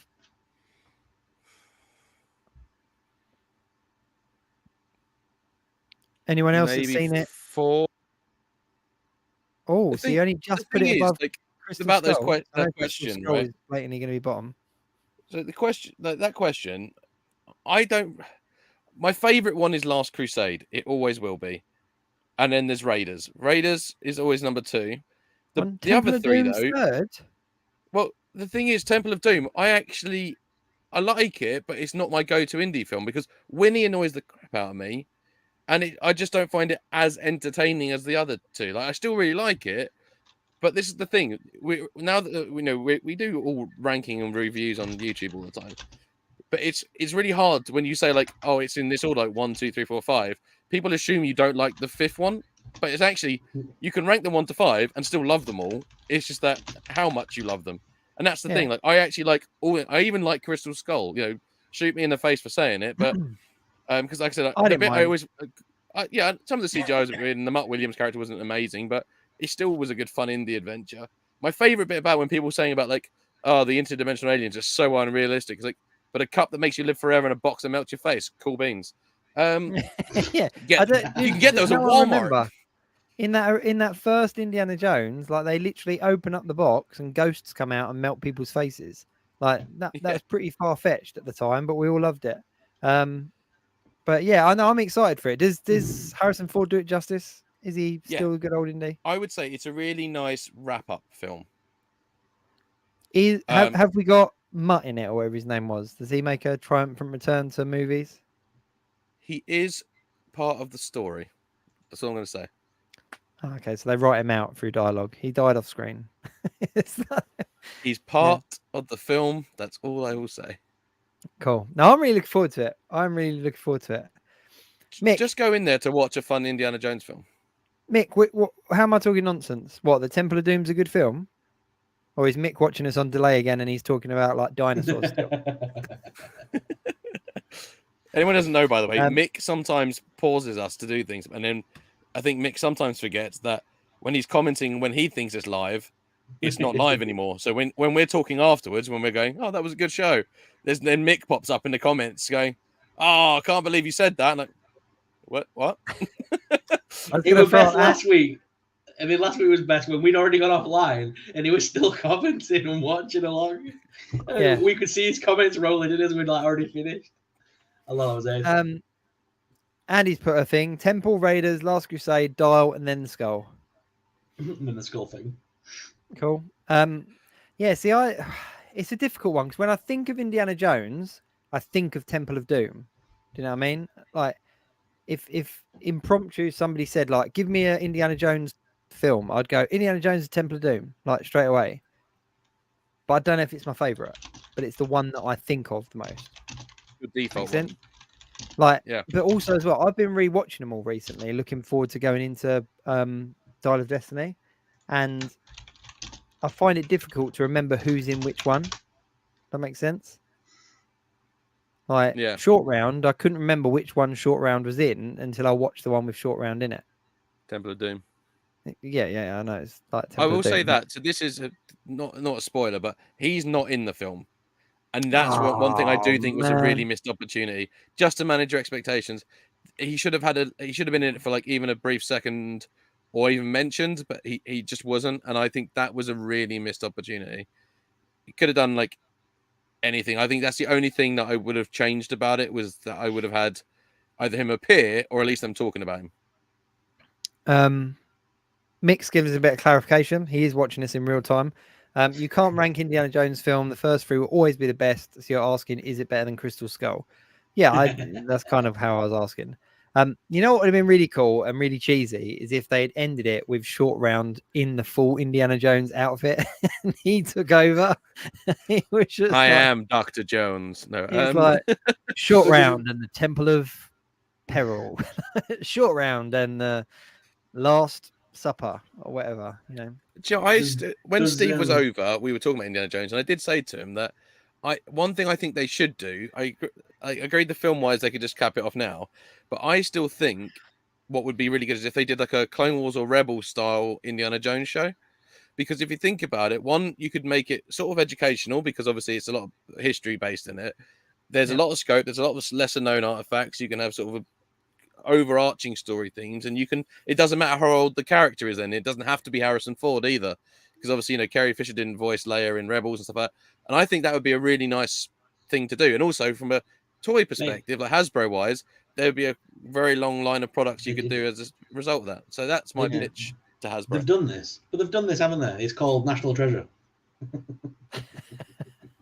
Anyone else that's seen it? 4. Oh, so you only just put it above Crystal about Skull? that question, right? Is blatantly going to be bottom. So the question, that question, my favorite one is Last Crusade. It always will be. And then there's Raiders. Raiders is always number 2. The other 3 though. Third? Well, the thing is, Temple of Doom, I like it, but it's not my go-to indie film because Winnie annoys the crap out of me, and I just don't find it as entertaining as the other 2. Like, I still really like it, but this is the thing. Now that we do all ranking and reviews on YouTube all the time, but it's really hard when you say like, oh, it's in this order, like 1, 2, 3, 4, 5. People assume you don't like the 5th one, but it's actually you can rank them 1 to 5 and still love them all. It's just that how much you love them. And that's the thing. Like, I actually like I even like Crystal Skull. Shoot me in the face for saying it, but because like I said, some of the CGI was weird, and the Mark Williams character wasn't amazing, but it still was a good fun indie adventure. My favorite bit about when people were saying about like, oh, the interdimensional aliens are so unrealistic. It's like, but a cup that makes you live forever and a box that melts your face. Cool beans. Yeah, you can get those at Walmart. In that first Indiana Jones, like they literally open up the box and ghosts come out and melt people's faces. Like that was pretty far fetched at the time, but we all loved it. But yeah, I know I'm excited for it. Does Harrison Ford do it justice? Is he still a good old indie? I would say it's a really nice wrap-up film. Have we got Mutt in it or whatever his name was? Does he make a triumphant return to movies? He is part of the story. That's all I'm going to say. Okay, so they write him out through dialogue. He died off screen. He's part of the film. That's all I will say. Cool. No, I'm really looking forward to it. Mick, just go in there to watch a fun Indiana Jones film. Mick, how am I talking nonsense? What, The Temple of Doom's a good film? Or is Mick watching us on delay again and he's talking about like dinosaurs still? Anyone doesn't know, by the way, Mick sometimes pauses us to do things, and then I think Mick sometimes forgets that when he's commenting when he thinks it's live, it's not live anymore. So when we're talking afterwards, when we're going, oh, that was a good show, then Mick pops up in the comments going, oh, I can't believe you said that. And like, what? It was best last week. I mean, last week was best when we'd already gone offline and he was still commenting and watching along. Yeah. We could see his comments rolling in as we'd like already finished. I love those. Andy's put a thing: Temple, Raiders, Last Crusade, Dial, and then the Skull. And then the Skull thing. Cool. Yeah. See, it's a difficult one because when I think of Indiana Jones, I think of Temple of Doom. Do you know what I mean? Like, if impromptu somebody said like, "Give me an Indiana Jones film," I'd go Indiana Jones and Temple of Doom, like straight away. But I don't know if it's my favorite, but it's the one that I think of the most. Good default. Like, yeah. But also as well, I've been rewatching them all recently, looking forward to going into Dial of Destiny, and I find it difficult to remember who's in which one. That makes sense. Like, Short Round, I couldn't remember which one Short Round was in until I watched the one with Short Round in it. Temple of Doom. Yeah, I know. It's like I will say that. So this is not a spoiler, but he's not in the film. And that's one thing I do think was a really missed opportunity. Just to manage your expectations, he should have been in it for like even a brief second, or even mentioned, but he just wasn't. And I think that was a really missed opportunity. He could have done like anything. I think that's the only thing that I would have changed about it, was that I would have had either him appear or at least I'm talking about him. Mix gives us a bit of clarification. He is watching this in real time. You can't rank Indiana Jones film. The first 3 will always be the best. So you're asking, is it better than Crystal Skull? Yeah, that's kind of how I was asking. You know what would have been really cool and really cheesy is if they'd ended it with Short Round in the full Indiana Jones outfit and he took over. He was just I am Dr. Jones. No, it's like Short Round and the Temple of Peril, Short Round and the Last Supper or whatever. When Steve was over, we were talking about Indiana Jones, and I did say to him that one thing I think they should do. I agreed the film wise they could just cap it off now, but I still think what would be really good is if they did like a Clone Wars or Rebel style Indiana Jones show. Because if you think about it, one, you could make it sort of educational because obviously it's a lot of history based in it. There's a lot of scope. There's a lot of lesser known artifacts. You can have sort of overarching story themes, and it doesn't matter how old the character is, and it doesn't have to be Harrison Ford either, because obviously Carrie Fisher didn't voice Leia in Rebels and stuff like that. And I think that would be a really nice thing to do. And also from a toy perspective, like Hasbro wise, there would be a very long line of products you could do as a result of that. So that's my pitch to Hasbro. They've done this, haven't they? It's called National Treasure.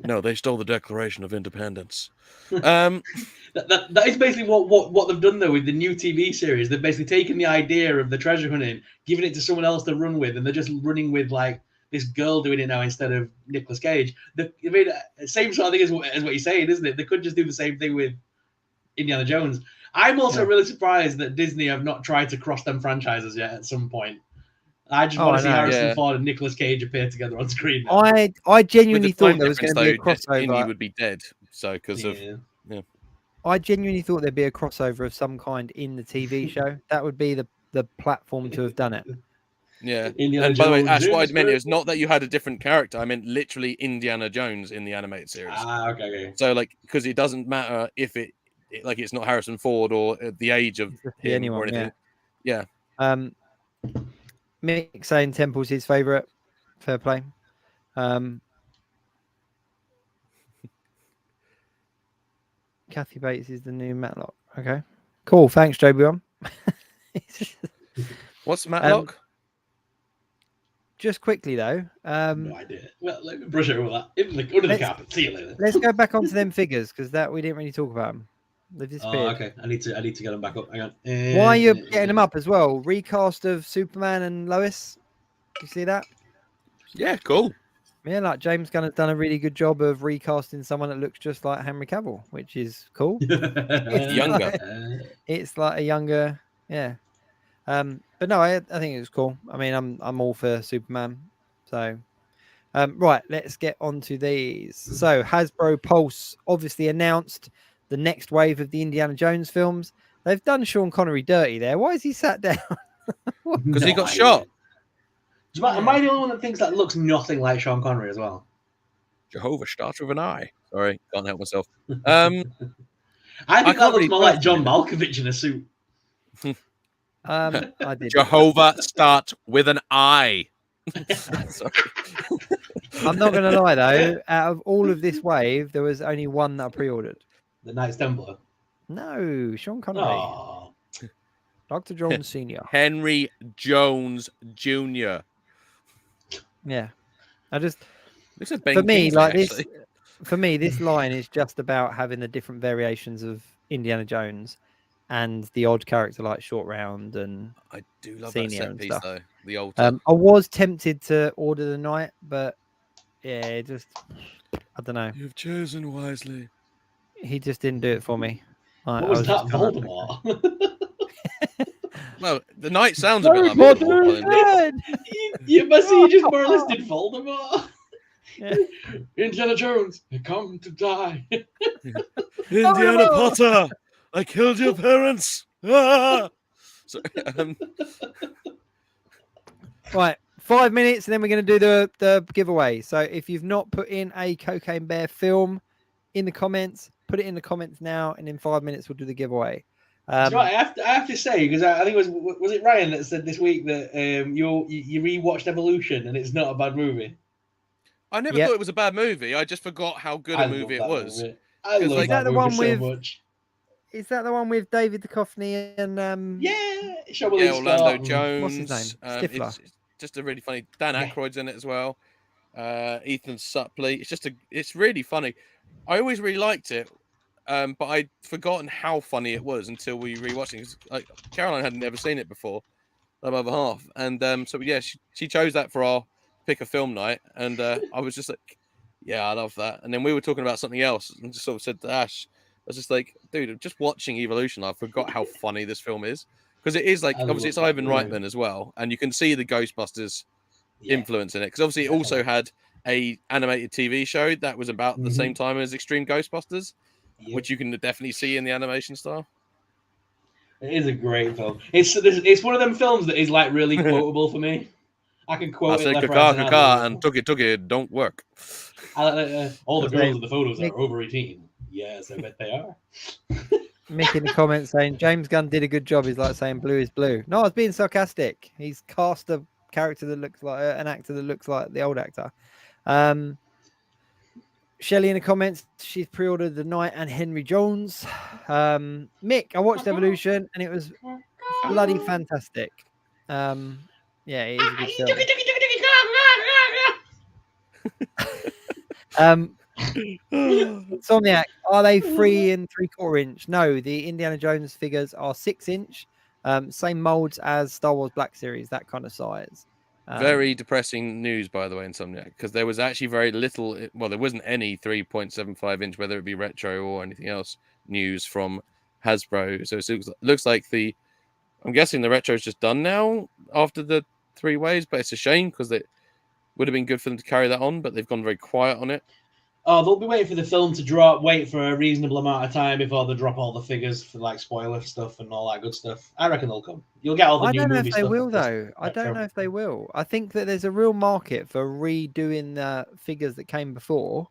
No, they stole the Declaration of Independence. That is basically what they've done though with the new TV series. They've basically taken the idea of the treasure hunting, given it to someone else to run with, and they're just running with like this girl doing it now instead of Nicolas Cage. Same sort of thing as what you're saying, isn't it? They could just do the same thing with Indiana Jones. I'm also really surprised that Disney have not tried to cross them franchises yet at some point. I just want to see Harrison Ford and Nicolas Cage appear together on screen now. I genuinely thought there was going to be a crossover. Indy would be dead, so I genuinely thought there'd be a crossover of some kind in the TV show. That would be the platform to have done it. Yeah. And by the way, Ash, what I meant is not that you had a different character. I meant literally Indiana Jones in the animated series. Okay. So because it doesn't matter if it's not Harrison Ford or the age of him or anything. Yeah. Mick saying Temple's his favourite. Fair play. Kathy Bates is the new Matlock. Okay. Cool. Thanks, JB1. What's Matlock? Just quickly though. No idea. Well, let me brush over that. Under the carpet. See you later. Let's go back onto them figures because we didn't really talk about them. They've disappeared. Oh, okay. I need to get them back up. Hang on. Why are you getting them up as well? Recast of Superman and Lois. You see that? Yeah, cool. Yeah, like James Gunn has done a really good job of recasting someone that looks just like Henry Cavill, which is cool. It's younger. It's like a younger, yeah. But no, I think it was cool. I mean, I'm all for Superman. So, right, let's get on to these. So, Hasbro Pulse obviously announced the next wave of the Indiana Jones films. They've done Sean Connery dirty there. Why is he sat down? Because he got shot. Am I the only one that thinks that looks nothing like Sean Connery as well? Jehovah starts with an I. Sorry, can't help myself. I think that looks more like John Malkovich in a suit. I did. Jehovah starts with an I. Sorry. I'm not going to lie though. Out of all of this wave, there was only one that I pre-ordered. The Knights Templar. No, Sean Connery. Oh. Dr. Jones Sr. Henry Jones Jr. Yeah. I just for me, this line is just about having the different variations of Indiana Jones and the odd character like Short Round and I do love Senior that set and piece stuff. though. The old I was tempted to order the Knight, but yeah, it just I don't know. You've chosen wisely. He just didn't do it for me. What was that, Voldemort? Well, the Knight sounds a bit like Voldemort. You must see, you just more or less did Voldemort. Yeah. Indiana Jones, you come to die. Indiana Potter, I killed your parents. Ah! Sorry, Right, 5 minutes, and then we're going to do the giveaway. So if you've not put in a Cocaine Bear film in the comments, put it in the comments now, and in 5 minutes we'll do the giveaway. I have to say, because I think it was it Ryan that said this week that you rewatched Evolution and it's not a bad movie. I never thought it was a bad movie. I just forgot how good a movie it was. Movie. I love that movie so much. Is that the one with David Duchovny and Orlando Jones? What's his name? Stifler. It's just a really funny. Dan Aykroyd's in it as well. Ethan Suplee. It's really funny. I always really liked it. but I'd forgotten how funny it was until we rewatched it. Like, Caroline had never seen it before, the other half, and so yeah, she chose that for our pick a film night, and I was just like, yeah, I love that. And then we were talking about something else, and just sort of said to Ash, I was just like, dude, just watching Evolution, I forgot how funny this film is, because it is like, obviously it's Ivan Reitman as well, and you can see the Ghostbusters influence in it, because obviously it also had a animated TV show that was about the same time as Extreme Ghostbusters, which you can definitely see in the animation style. It is a great film. It's one of them films that is like really quotable for me. I can quote it left, right, and center. And took it don't work. All the girls in the photos are over 18. Yes, I bet they are. Mick in the comments saying James Gunn did a good job. He's like saying blue is blue. No, I was being sarcastic. He's cast a character that looks like an actor that looks like the old actor. Shelley in the comments, she's pre-ordered The Knight and Henry Jones. Mick, I watched Evolution and it was bloody fantastic. Yeah, it is a good film. Insomniac, are they 3 and 3/4 inch? No, the Indiana Jones figures are 6 inch, same molds as Star Wars Black Series, that kind of size. Very depressing news, by the way, Insomniac, because there was actually very little. Well, there wasn't any 3.75 inch, whether it be retro or anything else, news from Hasbro. So it looks like I'm guessing the retro is just done now after the 3 waves, but it's a shame because it would have been good for them to carry that on, but they've gone very quiet on it. Oh, they'll be waiting for the film to drop, wait for a reasonable amount of time before they drop all the figures for like spoiler stuff and all that good stuff. I reckon they'll come. You'll get all the new movie stuff. I don't know if they will, though. I don't know if they will. I think that there's a real market for redoing the figures that came before.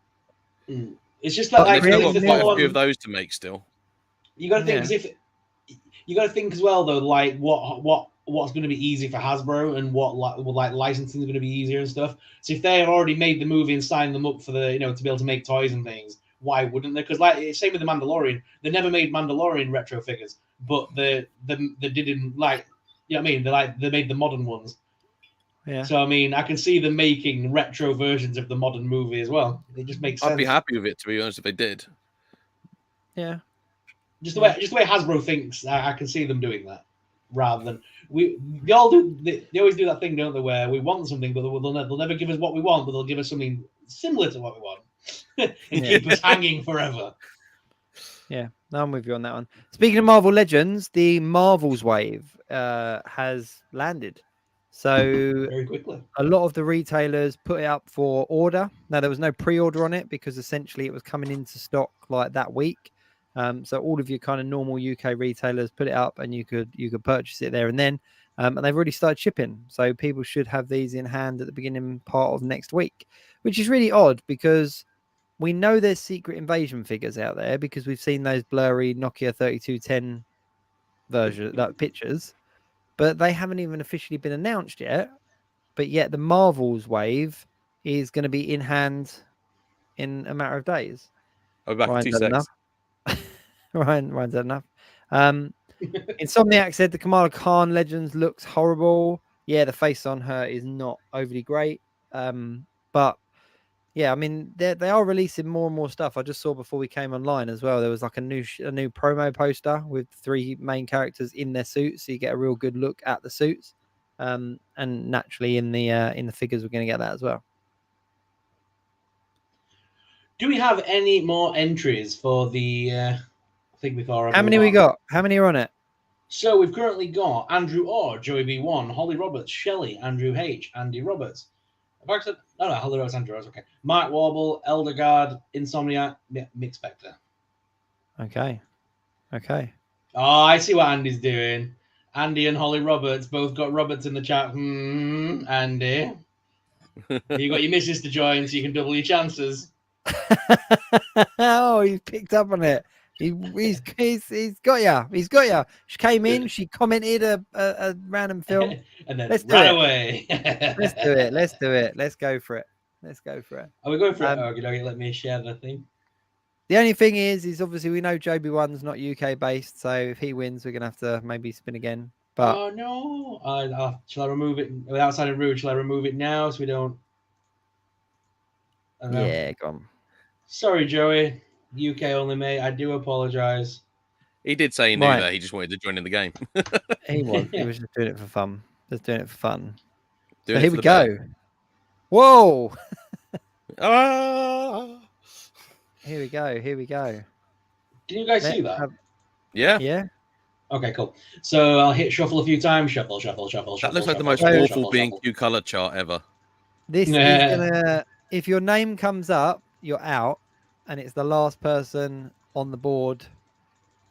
It's just that like they've got quite a few of those to make still. You got to think you got to think as well, though, like what's going to be easy for Hasbro and what licensing is going to be easier and stuff. So if they have already made the movie and signed them up for the to be able to make toys and things, why wouldn't they? Because like same with the Mandalorian, they never made Mandalorian retro figures, but they didn't like what I mean. They made the modern ones. Yeah. So I mean, I can see them making retro versions of the modern movie as well. It just makes sense. I'd be happy with it, to be honest, if they did. Yeah. Just the way Hasbro thinks, I can see them doing that. Rather than they always do that thing, don't they? Where we want something, but they'll never give us what we want, but they'll give us something similar to what we want and keep us hanging forever. Yeah, no, I'm with you on that one. Speaking of Marvel Legends, the Marvels wave has landed. So very quickly, a lot of the retailers put it up for order. Now there was no pre-order on it because essentially it was coming into stock like that week. So all of your kind of normal UK retailers put it up and you could purchase it there and then. And they've already started shipping. So people should have these in hand at the beginning part of next week, which is really odd because we know there's Secret Invasion figures out there because we've seen those blurry Nokia 3210 pictures, but they haven't even officially been announced yet. But yet the Marvels wave is going to be in hand in a matter of days. I'll be back in 2 seconds. Ryan's had enough. Insomniac said the Kamala Khan Legends looks horrible. Yeah, the face on her is not overly great. But yeah, I mean they are releasing more and more stuff. I just saw before we came online as well. There was like a new promo poster with 3 main characters in their suits, so you get a real good look at the suits. And naturally in the figures we're going to get that as well. Do we have any more entries for the? How many we got? How many are on it? So we've currently got Andrew Orr, Joey B1, Holly Roberts, Shelley, Andrew H, Andy Roberts. Holly Roberts, Andrew Roberts, okay. Mark Warble, Eldergard, Insomniac, Mick Spector. Okay. Oh, I see what Andy's doing. Andy and Holly Roberts both got Roberts in the chat. Andy. You got your missus to join so you can double your chances. Oh, he's picked up on it. He's got ya. He's got ya. She came in. She commented a random film, and then ran away. Let's do it. Let's go for it. Are we going for it? Okay, let me share the thing. The only thing is obviously we know Joby One's not UK based, so if he wins, we're gonna have to maybe spin again. But oh no! Shall I remove it without sounding rude? Shall I remove it now so we don't? Yeah, go on. Sorry, Joey. UK only, mate. I do apologise. He did say he knew that. He just wanted to join in the game. He was. He was just doing it for fun. Just doing it for fun. Doing So it here for we the go. bed. Whoa! Ah! Here we go. Here we go. Can you guys see that? Yeah. Yeah. Okay, cool. So I'll hit shuffle a few times. Shuffle, shuffle, shuffle, That shuffle. looks like the shuffle, most shuffle, awful shuffle, being shuffle. two color chart ever. This is gonna. If your name comes up, you're out, and it's the last person on the board.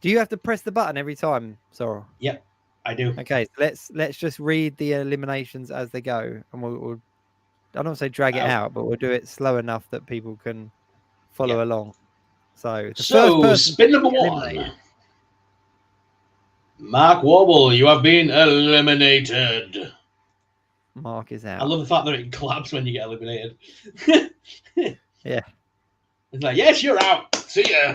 Do you have to press the button every time, Sorrel? Yep, I do. Okay, let's just read the eliminations as they go, and we'll I don't want to say drag it out, but we'll do it slow enough that people can follow along. So the first person spin number one. Mark Wobble, you have been eliminated. Mark is out. I love the fact that it claps when you get eliminated. Yeah. It's like, yes, you're out. See ya.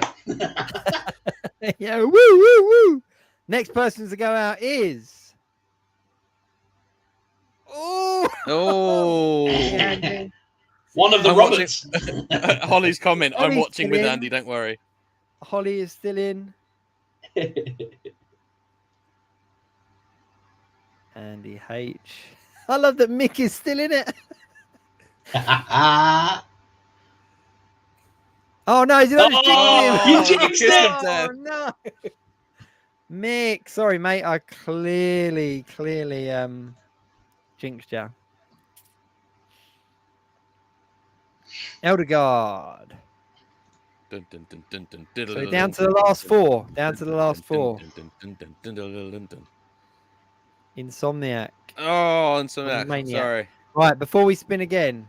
Yeah, woo, woo, woo. Next person to go out is. Oh. One of the Roberts. Holly's comment. I'm Holly's watching with still in. Andy. Don't worry. Holly is still in. Andy H. I love that Mick is still in it. Oh no, did I just jinx him? You jinxed him. Oh no. Mick, sorry mate, I clearly jinxed you. Eldergard. Dun, dun, dun, dun, dun, So dun, down dun, to the last four. Down to the last four. dun, dun, dun, dun, dun, dun, dun. Insomniac. Oh, and some Maniac. sorry. Right, before we spin again,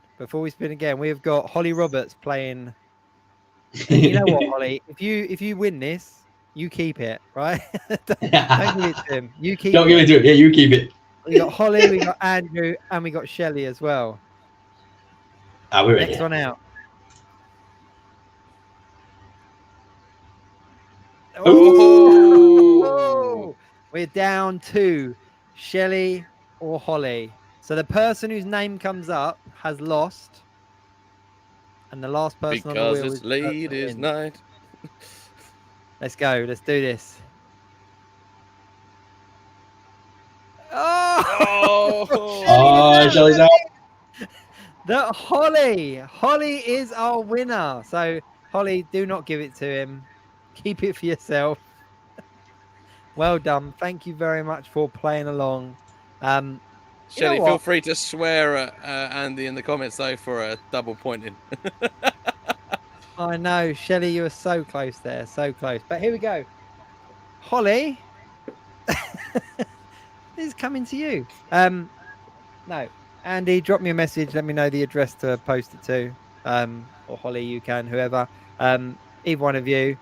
we've got Holly Roberts playing. And you know what, Holly? If you win this, you keep it, right? don't give it to him. You keep Don't give it to him. Yeah, you keep it. We got Holly, we got Andrew, and we got Shelley as well. We're ready. Next one out. Oh! We're down to Shelley or Holly. So the person whose name comes up has lost. And the last person on the Because wheel it's late is night. Let's go. Let's do this. Oh! Oh, Shelley's out. That Holly is our winner. So Holly, do not give it to him. Keep it for yourself. Well done. Thank you very much for playing along. Shelley, feel free to swear at Andy in the comments though for a double pointing. I know, Shelley, you were so close there, so close. But here we go. Holly, this is coming to you. No, Andy, drop me a message. Let me know the address to post it to. Or Holly, you can, whoever. Either one of you.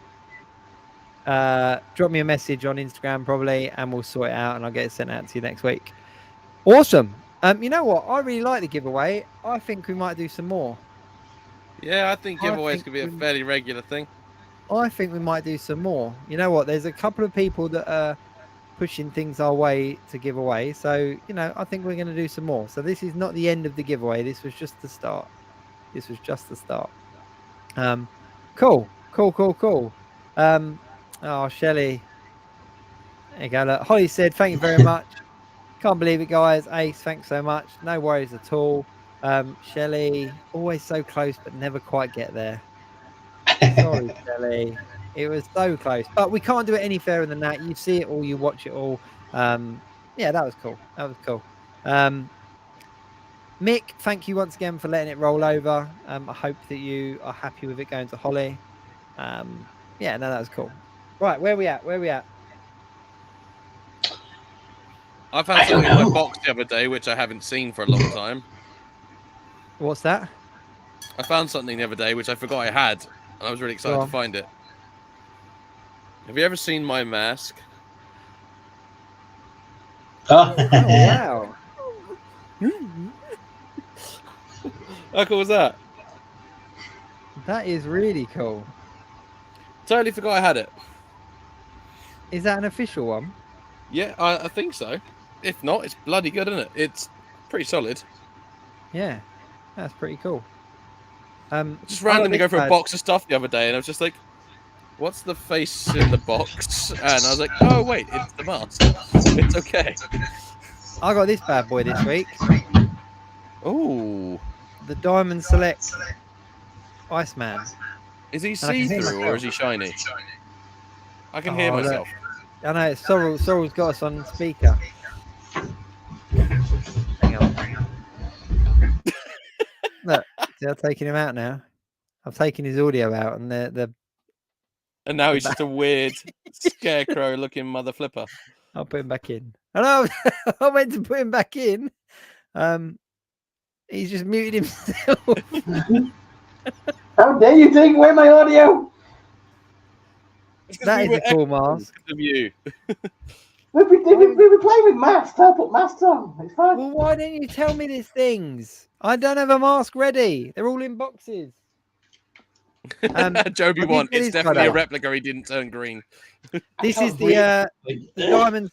Drop me a message on Instagram probably, and we'll sort it out, and I'll get it sent out to you next week. Awesome. You know what? I really like the giveaway. I think we might do some more. Yeah, I think giveaways could be a fairly regular thing. I think we might do some more. You know what? There's a couple of people that are pushing things our way to give away. So, you know, I think we're going to do some more. So this is not the end of the giveaway. This was just the start. Cool. Oh, Shelley. There you go. Look, Holly said, thank you very much. Can't believe it, guys. Ace, thanks so much. No worries at all. Shelley, always so close, but never quite get there. Sorry, Shelley. It was so close. But we can't do it any fairer than that. You see it all, you watch it all. Yeah, that was cool. Mick, thank you once again for letting it roll over. I hope that you are happy with it going to Holly. Yeah, no, that was cool. Right, where are we at? I found something in my box the other day which I haven't seen for a long time. What's that? I found something the other day which I forgot I had, and I was really excited to find it. Have you ever seen my mask? Oh, wow. How cool was that? That is really cool. Totally forgot I had it. Is that an official one? Yeah, I think so. If not, it's bloody good, isn't it? It's pretty solid. Yeah, that's pretty cool. Just randomly go for a box of stuff the other day, and I was just like, what's the face in the box? And I was like, oh wait, it's the mask. It's okay. I got this bad boy this week. Oh, The Diamond Select Iceman. is he see-through or is he shiny? I can hear myself. I know it's Sorrel. Sorrel's got us on speaker. Hang on. Look, see, I'm taking him out now. I've taken his audio out, and and now he's just a weird scarecrow-looking mother flipper. I'll put him back in. I know. I went to put him back in. He's just muted himself. How dare you take away my audio? That is a cool mask. Of you. We were playing with masks. I put masks on. It's fine. Well, why didn't you tell me these things? I don't have a mask ready. They're all in boxes. Joby one. It's definitely a replica. He didn't turn green. This is the Diamond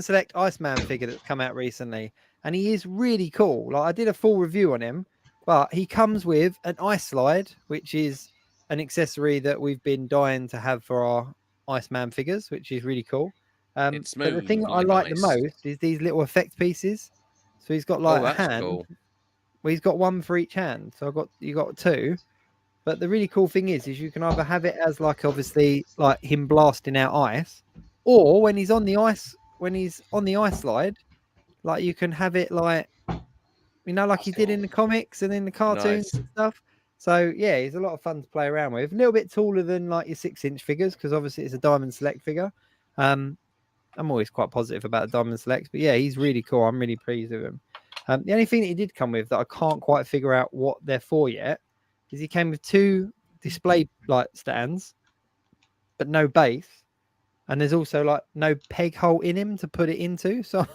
Select Iceman figure that's come out recently, and he is really cool. Like, I did a full review on him, but he comes with an ice slide, which is an accessory that we've been dying to have for our Iceman figures, which is really cool. But the thing that I like the most is these little effect pieces. So he's got like a hand. Cool. Well, he's got one for each hand. So you got two. But the really cool thing is you can either have it as like obviously like him blasting out ice, or when he's on the ice slide, like you can have it like, you know, like he did in the comics and in the cartoons and stuff. So yeah, he's a lot of fun to play around with. A little bit taller than like your 6-inch figures because obviously it's a Diamond Select figure. I'm always quite positive about the Diamond Selects, but yeah, he's really cool. I'm really pleased with him. The only thing that he did come with that I can't quite figure out what they're for yet is he came with 2 display light stands, but no base, and there's also like no peg hole in him to put it into. So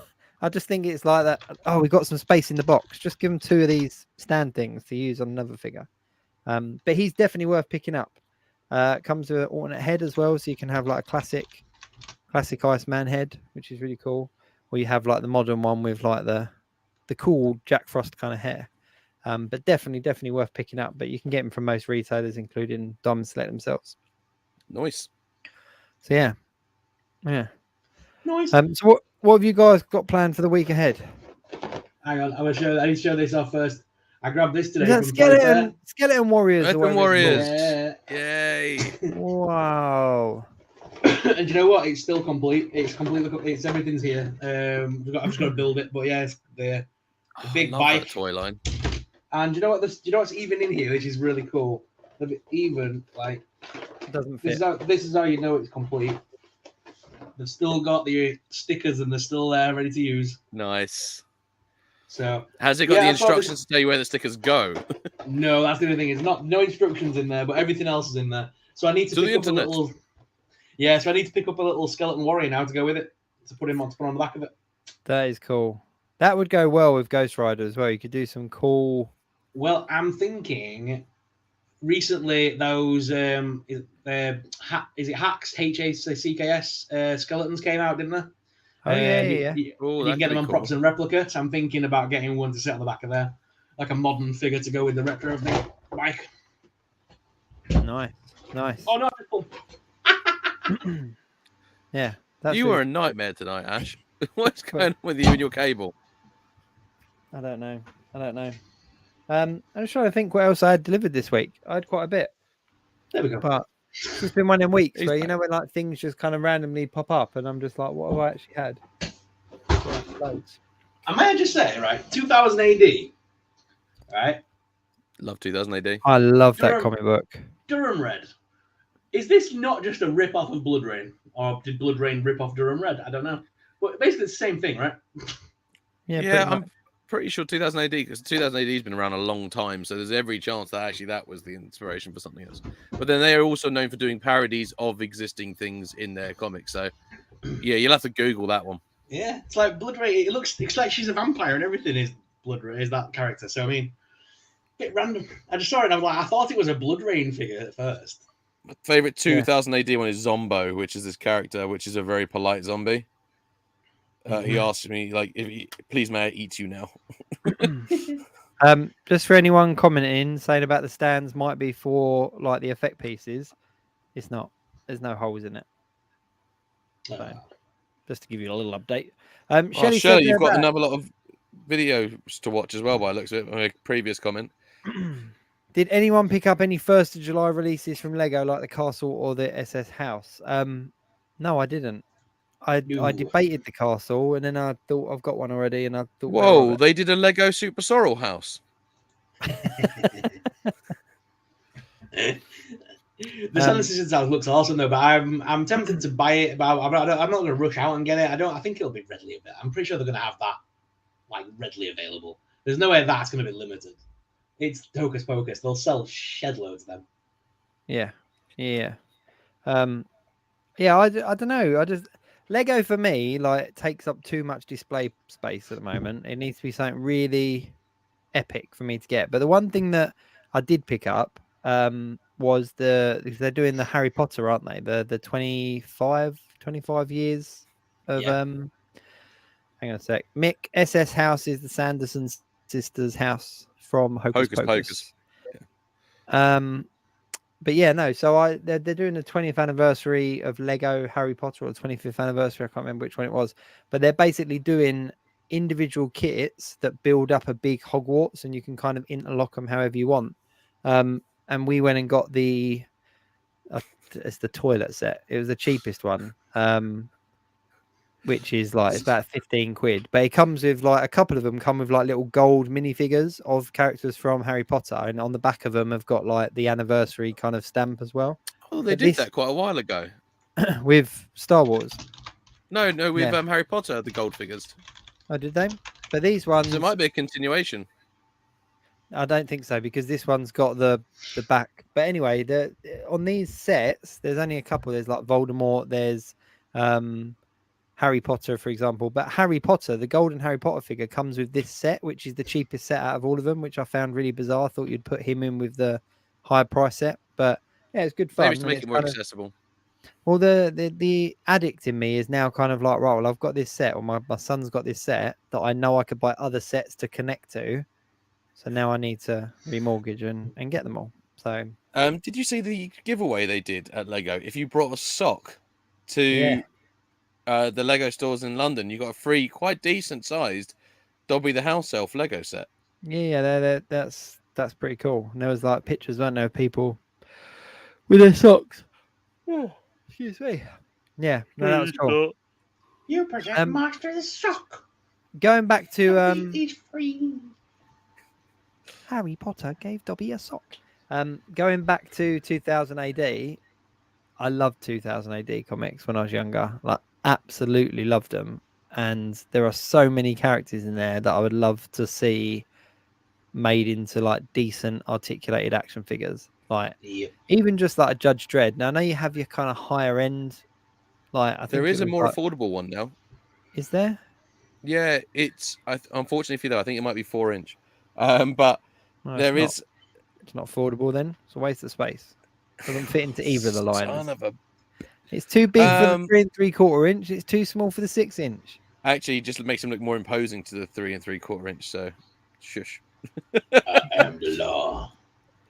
I just think it's like that. Oh, we got some space in the box. Just give him 2 of these stand things to use on another figure. But he's definitely worth picking up. Comes with an alternate head as well, so you can have like a classic Iceman head, which is really cool. Or you have like the modern one with like the cool Jack Frost kind of hair. But definitely worth picking up. But you can get them from most retailers, including Diamond Select themselves. Nice. So yeah. Nice. So what have you guys got planned for the week ahead? Hang on, I need to show this off first. I grabbed this today. From Skeleton Warriors. Skeleton Warriors. Yeah. Yay. Wow. And you know what? It's still complete. It's completely. It's everything's here. I'm just gonna build it, but yeah, it's the big bike toy line. And you know what? You know what's even in here, which is really cool. Even like it doesn't fit. This is how you know it's complete. They've still got the stickers and they're still there, ready to use. Nice. So has it got the instructions to tell you where the stickers go? No, that's the only thing. It's no instructions in there, but everything else is in there. So I need to pick up a little. Yeah, so I need to pick up a little skeleton warrior now to go with it, to put on the back of it. That is cool. That would go well with Ghost Rider as well. You could do some cool. Well, I'm thinking. Recently, those is it Hacks HACKS skeletons came out, didn't they? Oh yeah. You can get them on props and replica. So I'm thinking about getting one to sit on the back of there, like a modern figure to go with the retro bike. Nice. Oh no! Yeah. You were a nightmare tonight, Ash. What's going on with you and your cable? I don't know. I'm just trying to think what else I had delivered this week. I had quite a bit. There we go. But it's been one of them weeks where, you know, when like things just kind of randomly pop up and I'm just like, what have I actually had? Loads. I may just say, right, 2000 AD, right? Love 2000 AD. I love that comic book. Durham Red. Is this not just a rip-off of Blood Rain? Or did Blood Rain rip off Durham Red? I don't know. But basically it's the same thing, right? Yeah, I'm pretty sure 2000 AD, because 2000 AD has been around a long time, so there's every chance that actually that was the inspiration for something else. But then they are also known for doing parodies of existing things in their comics. So yeah, you'll have to Google that one. Yeah, it's like Blood Rain. It's like she's a vampire and everything is Blood Rain, is that character. So I mean, a bit random. I just saw it and I was like, I thought it was a Blood Rain figure at first. My favorite 2000 AD one is Zombo, which is this character, which is a very polite zombie. He asked me, like, please may I eat you now? Just for anyone commenting, saying about the stands might be for like the effect pieces. It's not. There's no holes in it. So, just to give you a little update. Shelley, Shirley, you've got another lot of videos to watch as well by the looks of it. My previous comment. Did anyone pick up any 1st of July releases from Lego, like the castle or the SS house? No, I didn't. I debated the castle, and then I thought I've got one already, and I thought, whoa, they did a Lego Super Sorrel house. The Solar Citizens house looks awesome though, but I'm tempted to buy it. But I'm not going to rush out and get it. I think it'll be readily available. I'm pretty sure they're going to have that like readily available. There's no way that's going to be limited. It's hocus pocus. They'll sell shed loads of them. Yeah. I don't know. Lego for me like takes up too much display space at the moment. It needs to be something really epic for me to get. But the one thing that I did pick up was they're doing the Harry Potter, aren't they? The 25 years of hang on a sec. Mick SS house is the Sanderson sisters' house from Hocus Pocus. But yeah, no. So they're doing the 20th anniversary of Lego Harry Potter, or the 25th anniversary. I can't remember which one it was, but they're basically doing individual kits that build up a big Hogwarts, and you can kind of interlock them however you want. And we went and got it's the toilet set. It was the cheapest one, which is like it's about 15 quid. But it comes with like a couple of them come with like little gold minifigures of characters from Harry Potter, and on the back of them have got like the anniversary kind of stamp as well. Oh, they did that quite a while ago with Star Wars. No, with Harry Potter, the gold figures. Oh, did they? But these ones, it might be a continuation. I don't think so, because this one's got the back. But anyway, on these sets, there's only a couple. There's like Voldemort. There's Harry Potter, for example. But Harry Potter, the golden Harry Potter figure, comes with this set, which is the cheapest set out of all of them, which I found really bizarre. I thought you'd put him in with the higher price set, but yeah, it's good fun. Maybe to make it more accessible. Well, the addict in me is now kind of like, right, well, I've got this set, or my son's got this set that I know I could buy other sets to connect to. So now I need to remortgage and get them all. So, did you see the giveaway they did at Lego? If you brought a sock to the Lego stores in London, you got a free, quite decent sized Dobby the House Elf Lego set. Yeah, that's pretty cool. And there was like pictures, weren't there, of people with their socks. Oh, excuse me. Yeah, no, that was cool. You present Master the Sock. Going back to he's free. Harry Potter gave Dobby a sock. Going back to 2000 AD, I loved 2000 AD comics when I was younger. Like, absolutely loved them. And there are so many characters in there that I would love to see made into like decent articulated action figures. Like even just like a Judge Dredd. Now I know you have your kind of higher end. Like I think there is a more affordable one now. Is there? Yeah, it's unfortunately for you though, I think it might be 4-inch. But no, there is. It's not affordable then. It's a waste of space. Doesn't fit into either of the lines. It's too big for the 3 3/4 inch. It's too small for the 6-inch. Actually, just makes them look more imposing to the 3 3/4 inch. So, shush. I am the law.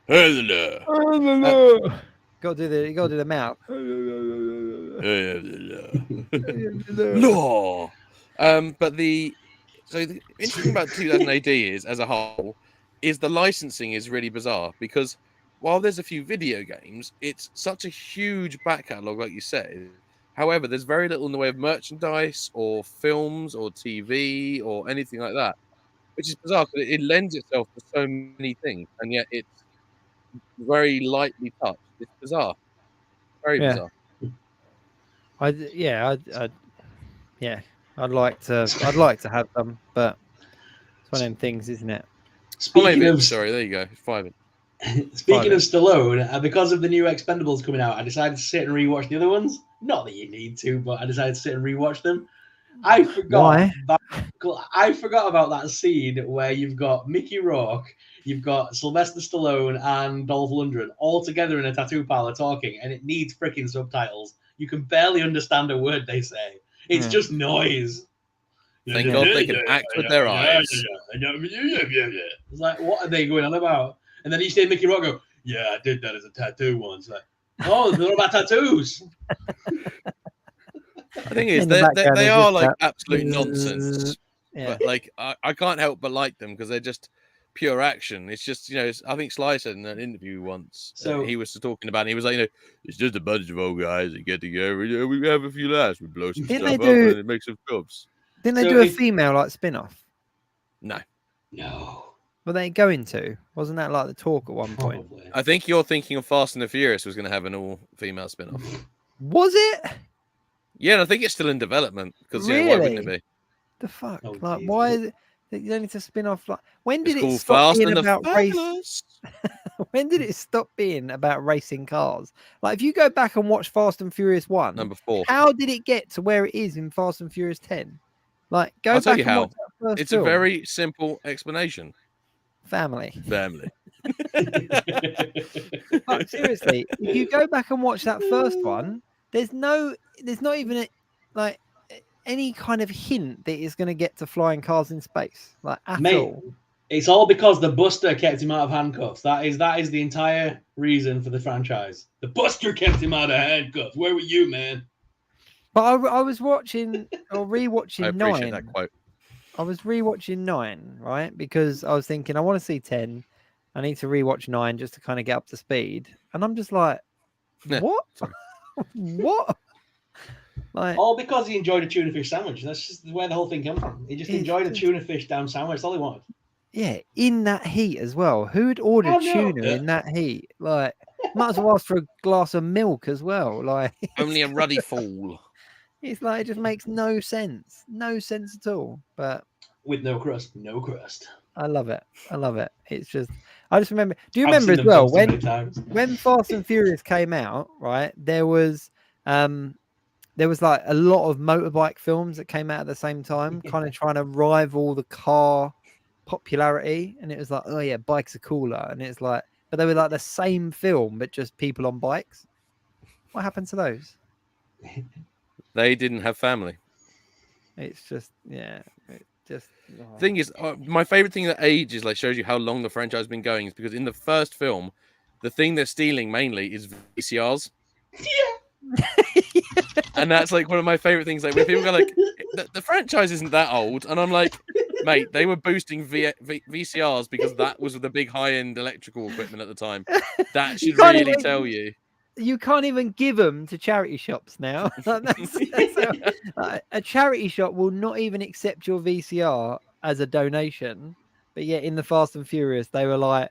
Hello. Got to do the mouth. Law. But the interesting about 2000 AD is, as a whole, is the licensing is really bizarre, because while there's a few video games, it's such a huge back catalogue, like you said. However, there's very little in the way of merchandise or films or TV or anything like that, which is bizarre because it lends itself to so many things, and yet it's very lightly touched. It's bizarre, very bizarre. I'd like to have them, but it's one of them things, isn't it? There you go. 5. Speaking of Stallone, because of the new Expendables coming out, I decided to sit and rewatch the other ones. Not that you need to, but I decided to sit and rewatch them. I forgot about that scene where you've got Mickey Rourke, you've got Sylvester Stallone and Dolph Lundgren all together in a tattoo parlor talking, and it needs freaking subtitles. You can barely understand a word they say. It's just noise. Thank God they can act with their eyes. It's like, what are they going on about? And then each day Mickey Rourke go, yeah, I did that as a tattoo once. Like, Oh, they're about tattoos. The thing is, they are like absolute nonsense. Yeah. But like, I can't help but like them because they're just pure action. It's just, I think Sly said in an interview once, So he was talking about it, he was like, it's just a bunch of old guys that get together. We have a few laughs, we blow some stuff up, and it makes some films. Didn't they do a female like spin-off? No. Were they going to? Wasn't that like the talk at one point? I think you're thinking of Fast and the Furious was going to have an all-female spin-off. Was it? Yeah, and I think it's still in development because really? why wouldn't it be? The fuck? Like, why is it? You don't need to spin off. Like, when did it stop being about race? When did it stop being about racing cars? Like, if you go back and watch Fast and Furious 1, number 4, how did it get to where it is in Fast and Furious 10? Like, I'll tell you and how. watch that first It's film. a very simple explanation. Family. But seriously, if you go back and watch that first one, there's not even any kind of hint that it's going to get to flying cars in space, like at all. It's all because the Buster kept him out of handcuffs. That is the entire reason for the franchise. The Buster kept him out of handcuffs. Where were you, man? But I was watching or rewatching I appreciate 9. that quote. I was rewatching 9, right? Because I was thinking I want to see 10. I need to rewatch 9 just to kind of get up to speed. And I'm just like, what? What? Like, all because he enjoyed a tuna fish sandwich. That's just where the whole thing came from. He just enjoyed a tuna fish damn sandwich. That's all he wanted. Yeah, in that heat as well. Who would order tuna in that heat? Like, might as well ask for a glass of milk as well. Like, only a ruddy fool. It's like, it just makes no sense. No sense at all. But with no crust. I love it. It's just, I just remember. Do you remember as well when Fast and Furious came out? Right, there was like a lot of motorbike films that came out at the same time, kind of trying to rival the car popularity. And it was like, oh yeah, bikes are cooler. And it's like, but they were like the same film, but just people on bikes. What happened to those? They didn't have family. It's just, yeah. The thing is, my favorite thing that ages like shows you how long the franchise has been going is because in the first film, the thing they're stealing mainly is VCRs. Yeah. And that's like one of my favorite things. Like when people go like, the franchise isn't that old, and I'm like, mate, they were boosting VCRs because that was the big high-end electrical equipment at the time. That should really tell you. You can't even give them to charity shops now. A charity shop will not even accept your VCR as a donation. But yet in the Fast and Furious, they were like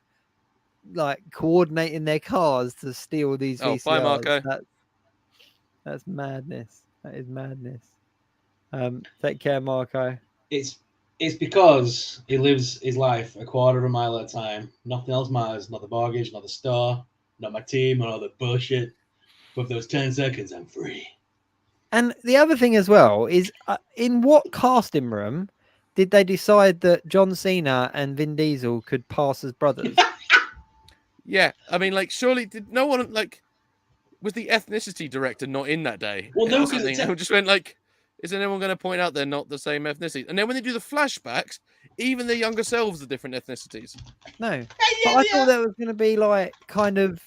coordinating their cars to steal these VCRs. Bye, Marco. That's madness. That is madness. Take care, Marco. It's because he lives his life a quarter of a mile at a time. Nothing else matters. Not the mortgage, not the store, not my team, not all the bullshit. But for those 10 seconds, I'm free. And the other thing as well is, in what casting room did they decide that John Cena and Vin Diesel could pass as brothers? Yeah, I mean, like, surely did no one like was the ethnicity director not in that day? Well, no, because I just went like, is anyone going to point out they're not the same ethnicity? And then when they do the flashbacks, even their younger selves are different ethnicities. No, but I thought that was going to be like kind of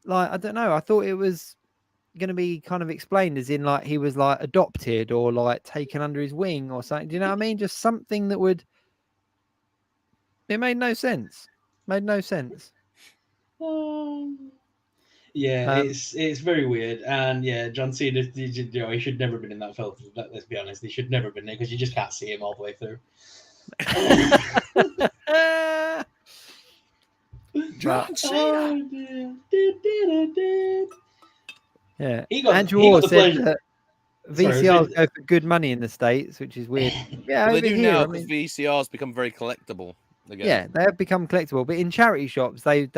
like, I don't know. I thought it was going to be kind of explained as in like he was like adopted or like taken under his wing or something. Do you know what I mean? Just something that would. It made no sense. Made no sense. Yeah, it's very weird, and yeah, John Cena, he should never have been in that film. Let's be honest, he should never have been there because you just can't see him all the way through. John Cena. Yeah, Andrew Orr said that VCRs go for good money in the States, which is weird. Yeah, well, they do here, now because VCRs become very collectible. Again. Yeah, they have become collectible, but in charity shops, there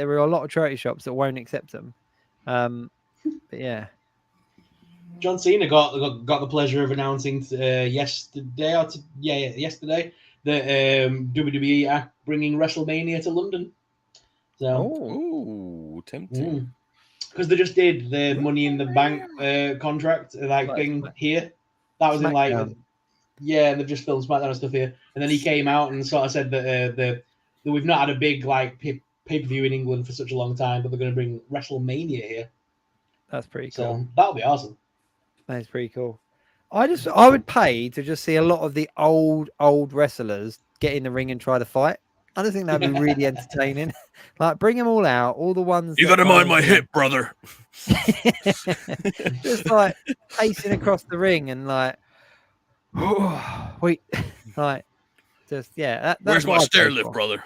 are a lot of charity shops that won't accept them. But yeah, John Cena got the pleasure of announcing yesterday that WWE are bringing WrestleMania to London. So, tempting. Because they just did the Money in the Bank contract thing here. That was SmackDown. In like. Yeah, they've just filmed SmackDown and stuff here. And then he came out and sort of said that that we've not had a big like pay-per-view in England for such a long time, but they're going to bring WrestleMania here. That's pretty cool. So that'll be awesome. That's pretty cool. I would pay to just see a lot of the old wrestlers get in the ring and try to fight. I just think that'd be really entertaining. Like, bring them all out, all the ones. You got to mind my hip, brother. Just like pacing across the ring and like, wait, like, just Where's my stair lift, brother?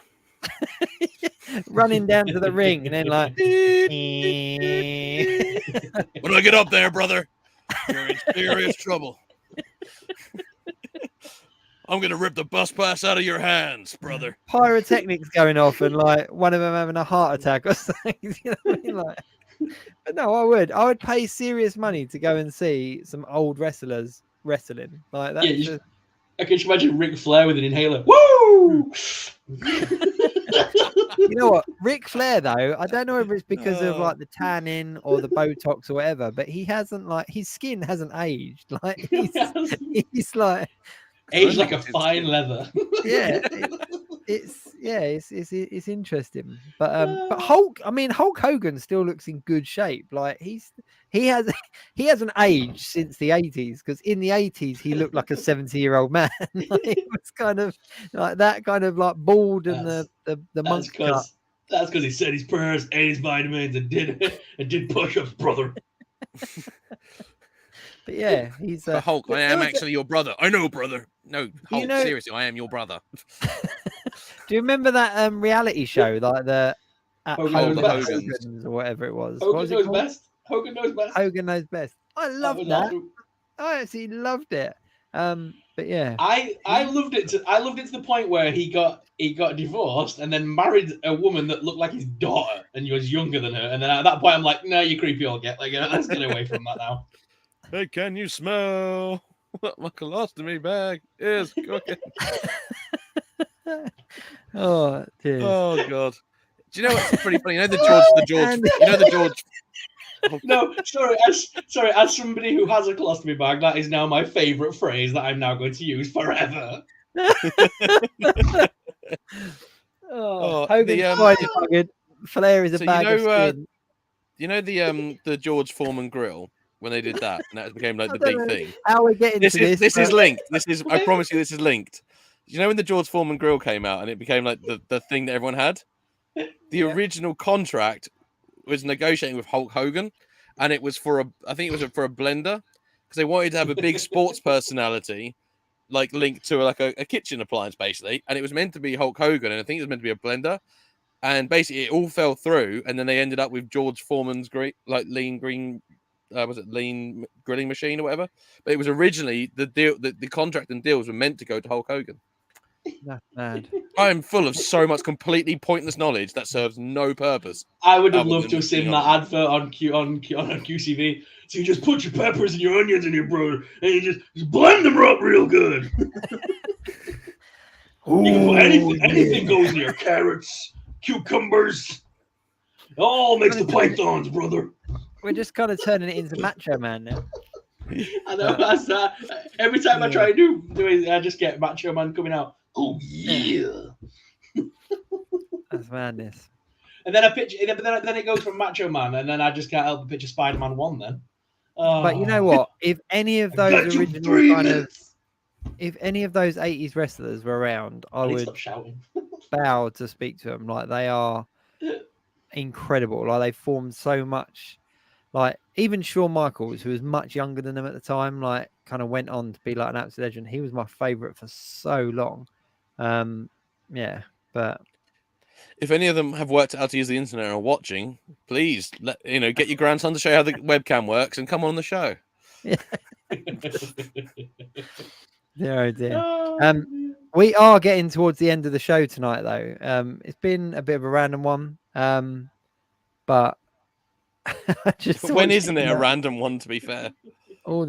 Running down to the ring and then like, when I get up there, brother, you're in serious trouble. I'm gonna rip the bus pass out of your hands, brother. Pyrotechnics going off and like one of them having a heart attack or something. You know what I mean? Like, but no, I would pay serious money to go and see some old wrestlers wrestling like that. Yeah, I can just imagine Ric Flair with an inhaler. Woo! You know what, Ric Flair though, I don't know if it's because of like the tanning or the Botox or whatever, but he hasn't, like, his skin hasn't aged. Like he's like aged like a fine leather. Yeah, it's interesting, but Hulk Hogan still looks in good shape. Like he hasn't aged since the 80s, because in the 80s he looked like a 70-year-old man. Like, he was kind of like that, kind of like bald and the monk cut. That's because he said his prayers, ate his vitamins, and did push-ups, brother. But yeah, he's Hulk. I am actually your brother. I know, brother. No, Hulk. Seriously, I am your brother. Do you remember that reality show, like the Hogan's or whatever it was? Hogan knows best. Hogan knows best. Hogan knows best. I loved that. Awesome. I actually loved it. But yeah, I loved it. I loved it to the point where he got divorced and then married a woman that looked like his daughter, and he was younger than her. And then at that point, I'm like, no, you creepy old get. Like, let's get away from that now. Hey, can you smell what my colostomy bag is cooking? Oh, dear. Oh God! Do you know what's pretty funny? You know the George. No, sorry. As somebody who has a colostomy bag, that is now my favorite phrase that I'm now going to use forever. Flair is a bag of skin. You know the George Foreman grill, when they did that, and that became like the big thing. How we're getting this is linked. I promise you, this is linked. You know when the George Foreman grill came out and it became like the thing that everyone had? The original contract was negotiating with Hulk Hogan, and it was for a blender, because they wanted to have a big sports personality like linked to like a kitchen appliance basically, and it was meant to be Hulk Hogan, and I think it was meant to be a blender, and basically it all fell through, and then they ended up with George Foreman's lean grilling machine or whatever. But it was originally the deal, the contract and deals were meant to go to Hulk Hogan. That's mad. I am full of so much completely pointless knowledge that serves no purpose. I would have loved to have seen that advert on QCV. So you just put your peppers and your onions in your brother, and you just blend them up real good. You can put anything goes in your carrots, cucumbers. It all makes the pythons, brother. We're just kind of turning it into Macho Man now. I know. That's that. Every time I try to do it, I just get Macho Man coming out. Oh yeah. That's madness. And then then it goes from Macho Man, and then I just can't help but picture Spider-Man 1 then. But you know what? If any of those original kind of, if any of those 80s wrestlers were around, I would bow to speak to them. Like, they are incredible. Like, they formed so much. Like, even Shawn Michaels, who was much younger than them at the time, like, kind of went on to be like an absolute legend. He was my favorite for so long. Yeah, but if any of them have worked out how to use the internet or are watching, please get your grandson to show you how the webcam works and come on the show. Oh dear. We are getting towards the end of the show tonight, though. It's been a bit of a random one, but when isn't it a random one? To be fair, I'm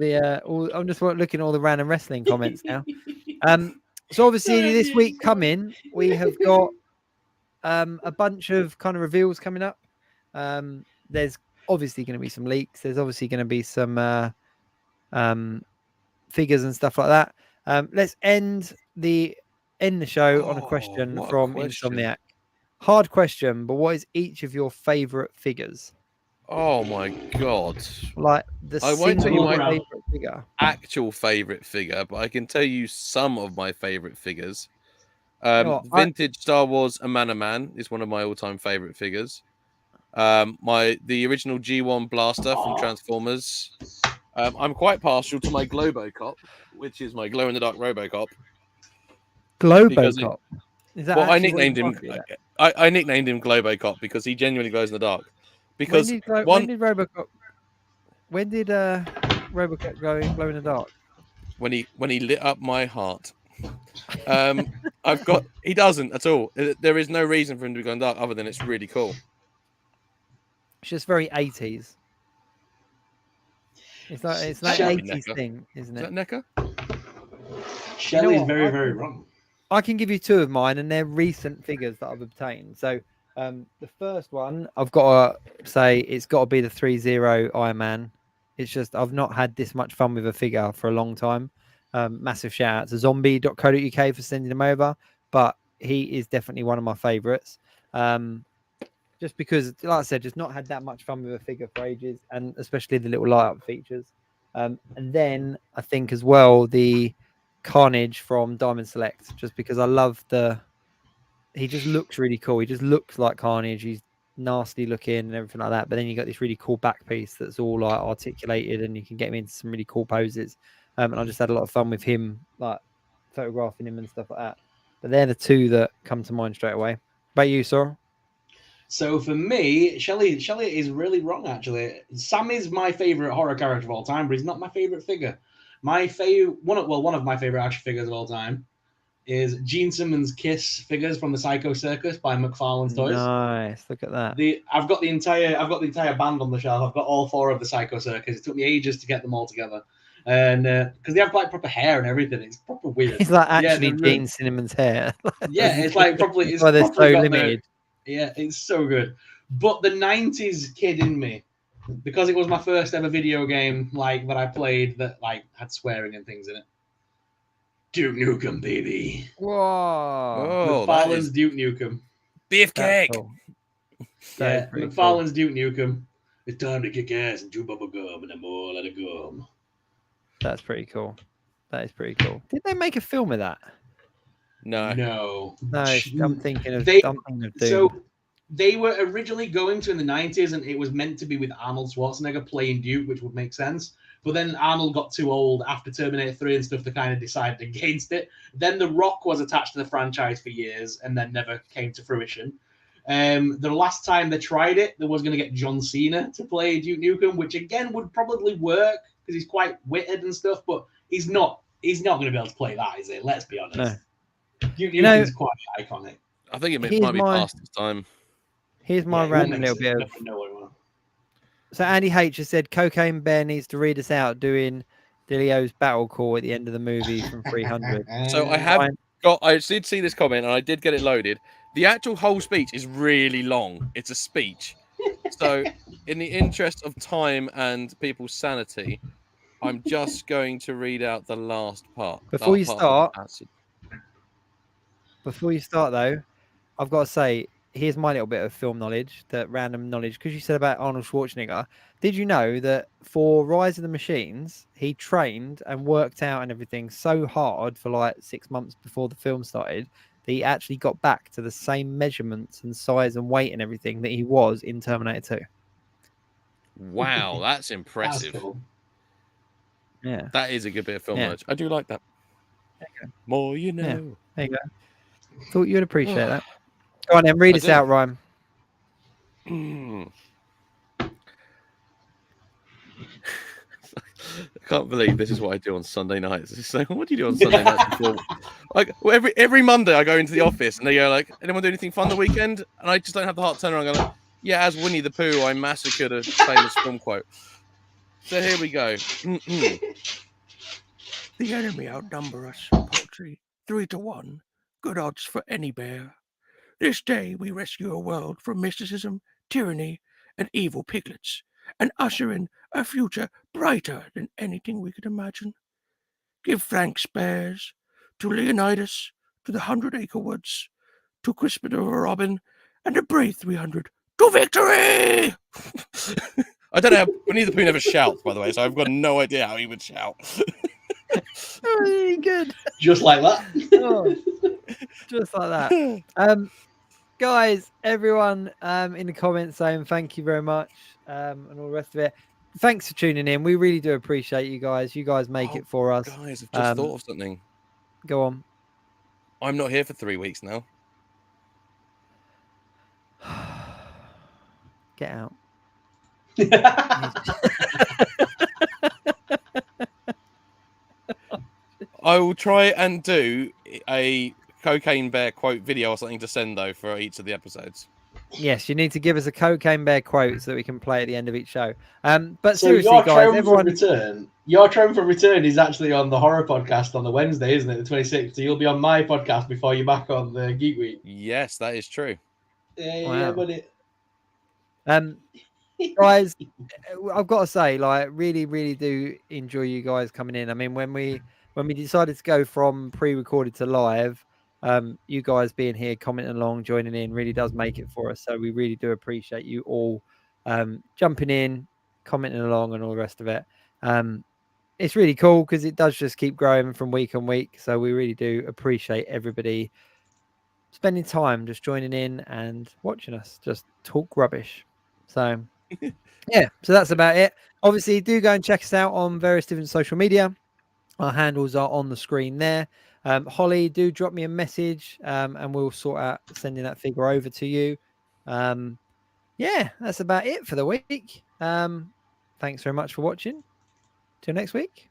just looking at all the random wrestling comments now. So obviously this week coming, we have got a bunch of kind of reveals coming up. There's obviously going to be some leaks. There's obviously going to be some figures and stuff like that. Let's end the show on a question from Insomniac. Hard question, but what is each of your favorite figures? Oh my god! Like the I won't tell you my favorite figure. actual favorite figure, but I can tell you some of my favorite figures. know, Vintage Star Wars Amana Man is one of my all-time favorite figures. The original G1 Blaster from Transformers. I'm quite partial to my Globocop, which is my glow-in-the-dark Robocop. Globocop. Is that I nicknamed him. I nicknamed him Globocop because he genuinely glows in the dark. Because when did Robocop? When did Robocop glow in the dark? When he lit up my heart. He doesn't at all. There is no reason for him to be going dark other than it's really cool. It's just very 80s. It's like 80s thing, isn't it? Is that NECA? Shelley's very, very wrong. I can give you two of mine, and they're recent figures that I've obtained. So the first one, I've got to say, it's got to be the 3-0 Iron Man. It's just I've not had this much fun with a figure for a long time. Massive shout out to zombie.co.uk for sending him over, but he is definitely one of my favorites. Just because, like I said, just not had that much fun with a figure for ages, and especially the little light up features. And then I think as well the Carnage from Diamond Select, just because I love he just looks really cool. He just looks like Carnage. He's nasty looking and everything like that. But then you got this really cool back piece that's all like articulated, and you can get him into some really cool poses. And I just had a lot of fun with him, like photographing him and stuff like that. But they're the two that come to mind straight away. What about you, Sorrel? So for me, Shelley is really wrong, actually. Sam is my favorite horror character of all time, but he's not my favorite figure. My favorite one of my favorite action figures of all time is Gene Simmons' Kiss figures from the Psycho Circus by McFarlane's Toys. Nice, look at that. I've got the entire band on the shelf. I've got all four of the Psycho Circus. It took me ages to get them all together, and because they have like proper hair and everything, it's proper weird. It's like actually Gene Simmons' hair. Yeah, it's like properly. It's why they're properly so limited. Yeah, it's so good. But the 90s kid in me, because it was my first ever video game like that I played that like had swearing and things in it. Duke Nukem, baby. Whoa. McFarlane's Duke Nukem. Beefcake. Cool. Yeah, McFarlane's Duke Nukem. It's time to kick ass and chew bubble gum and I'm all out of gum. That's pretty cool. That is pretty cool. Did they make a film of that? No. I'm thinking of Doom. So they were originally going to in the 90s, and it was meant to be with Arnold Schwarzenegger playing Duke, which would make sense. But then Arnold got too old after Terminator 3 and stuff to kind of decide against it. Then The Rock was attached to the franchise for years and then never came to fruition. The last time they tried it, they was going to get John Cena to play Duke Nukem, which again would probably work because he's quite witted and stuff, but he's not going to be able to play that, is it? Let's be honest. No. Duke Nukem's quite iconic. I think it might be past its time. Here's my random little bit of... So Andy H has said Cocaine Bear needs to read us out doing Delio's battle call at the end of the movie from 300. So I did see this comment and I did get it loaded. The actual whole speech is really long. It's a speech. So in the interest of time and people's sanity, I'm just going to read out the last part. Before you start, though, I've got to say, here's my little bit of film knowledge, that random knowledge, because you said about Arnold Schwarzenegger. Did you know that for Rise of the Machines, he trained and worked out and everything so hard for like 6 months before the film started that he actually got back to the same measurements and size and weight and everything that he was in Terminator 2? Wow, that's impressive. That's cool. Yeah. That is a good bit of film knowledge. I do like that. More you know. Yeah. There you go. Thought you'd appreciate that. Go on then, read us out, Ryan. I can't believe this is what I do on Sunday nights. It's like, what do you do on Sunday nights before? Like every Monday, I go into the office and they go like, "Anyone do anything fun the weekend?" And I just don't have the heart to turn around and go, like, "Yeah, as Winnie the Pooh, I massacred a famous film quote." So here we go. The enemy outnumber us, poultry, 3-1. Good odds for any bear. This day we rescue a world from mysticism, tyranny, and evil piglets, and usher in a future brighter than anything we could imagine. Give thanks, bears, to Leonidas, to the 100-acre woods, to Crispin Robin, and the brave 300 to victory. I don't know. Winnie the Pooh never shouts, by the way, so I've got no idea how he would shout. Really good. Just like that. Oh, just like that. Guys, everyone in the comments saying thank you very much and all the rest of it. Thanks for tuning in. We really do appreciate you guys. You guys make it for us. Guys, I've just thought of something. Go on. I'm not here for 3 weeks now. Get out. I will try and do a Cocaine Bear quote video or something to send, though, for each of the episodes. Yes, you need to give us a Cocaine Bear quote so that we can play at the end of each show. But so seriously, guys, everyone... Your Triumph for Return is actually on the horror podcast on the Wednesday, isn't it? The 26th. So you'll be on my podcast before you're back on the Geek Week. Yes, that is true. Yeah, buddy. Guys, I've got to say, like, really, really do enjoy you guys coming in. I mean, when we decided to go from pre-recorded to live, you guys being here, commenting along, joining in, really does make it for us. So we really do appreciate you all jumping in, commenting along, and all the rest of it. It's really cool because it does just keep growing from week on week. So we really do appreciate everybody spending time just joining in and watching us just talk rubbish. So yeah, so that's about it. Obviously, do go and check us out on various different social media. Our handles are on the screen there. Holly, do drop me a message and we'll sort out sending that figure over to you. Yeah, that's about it for the week. Thanks very much for watching. Till next week.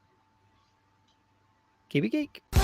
Keep it geek.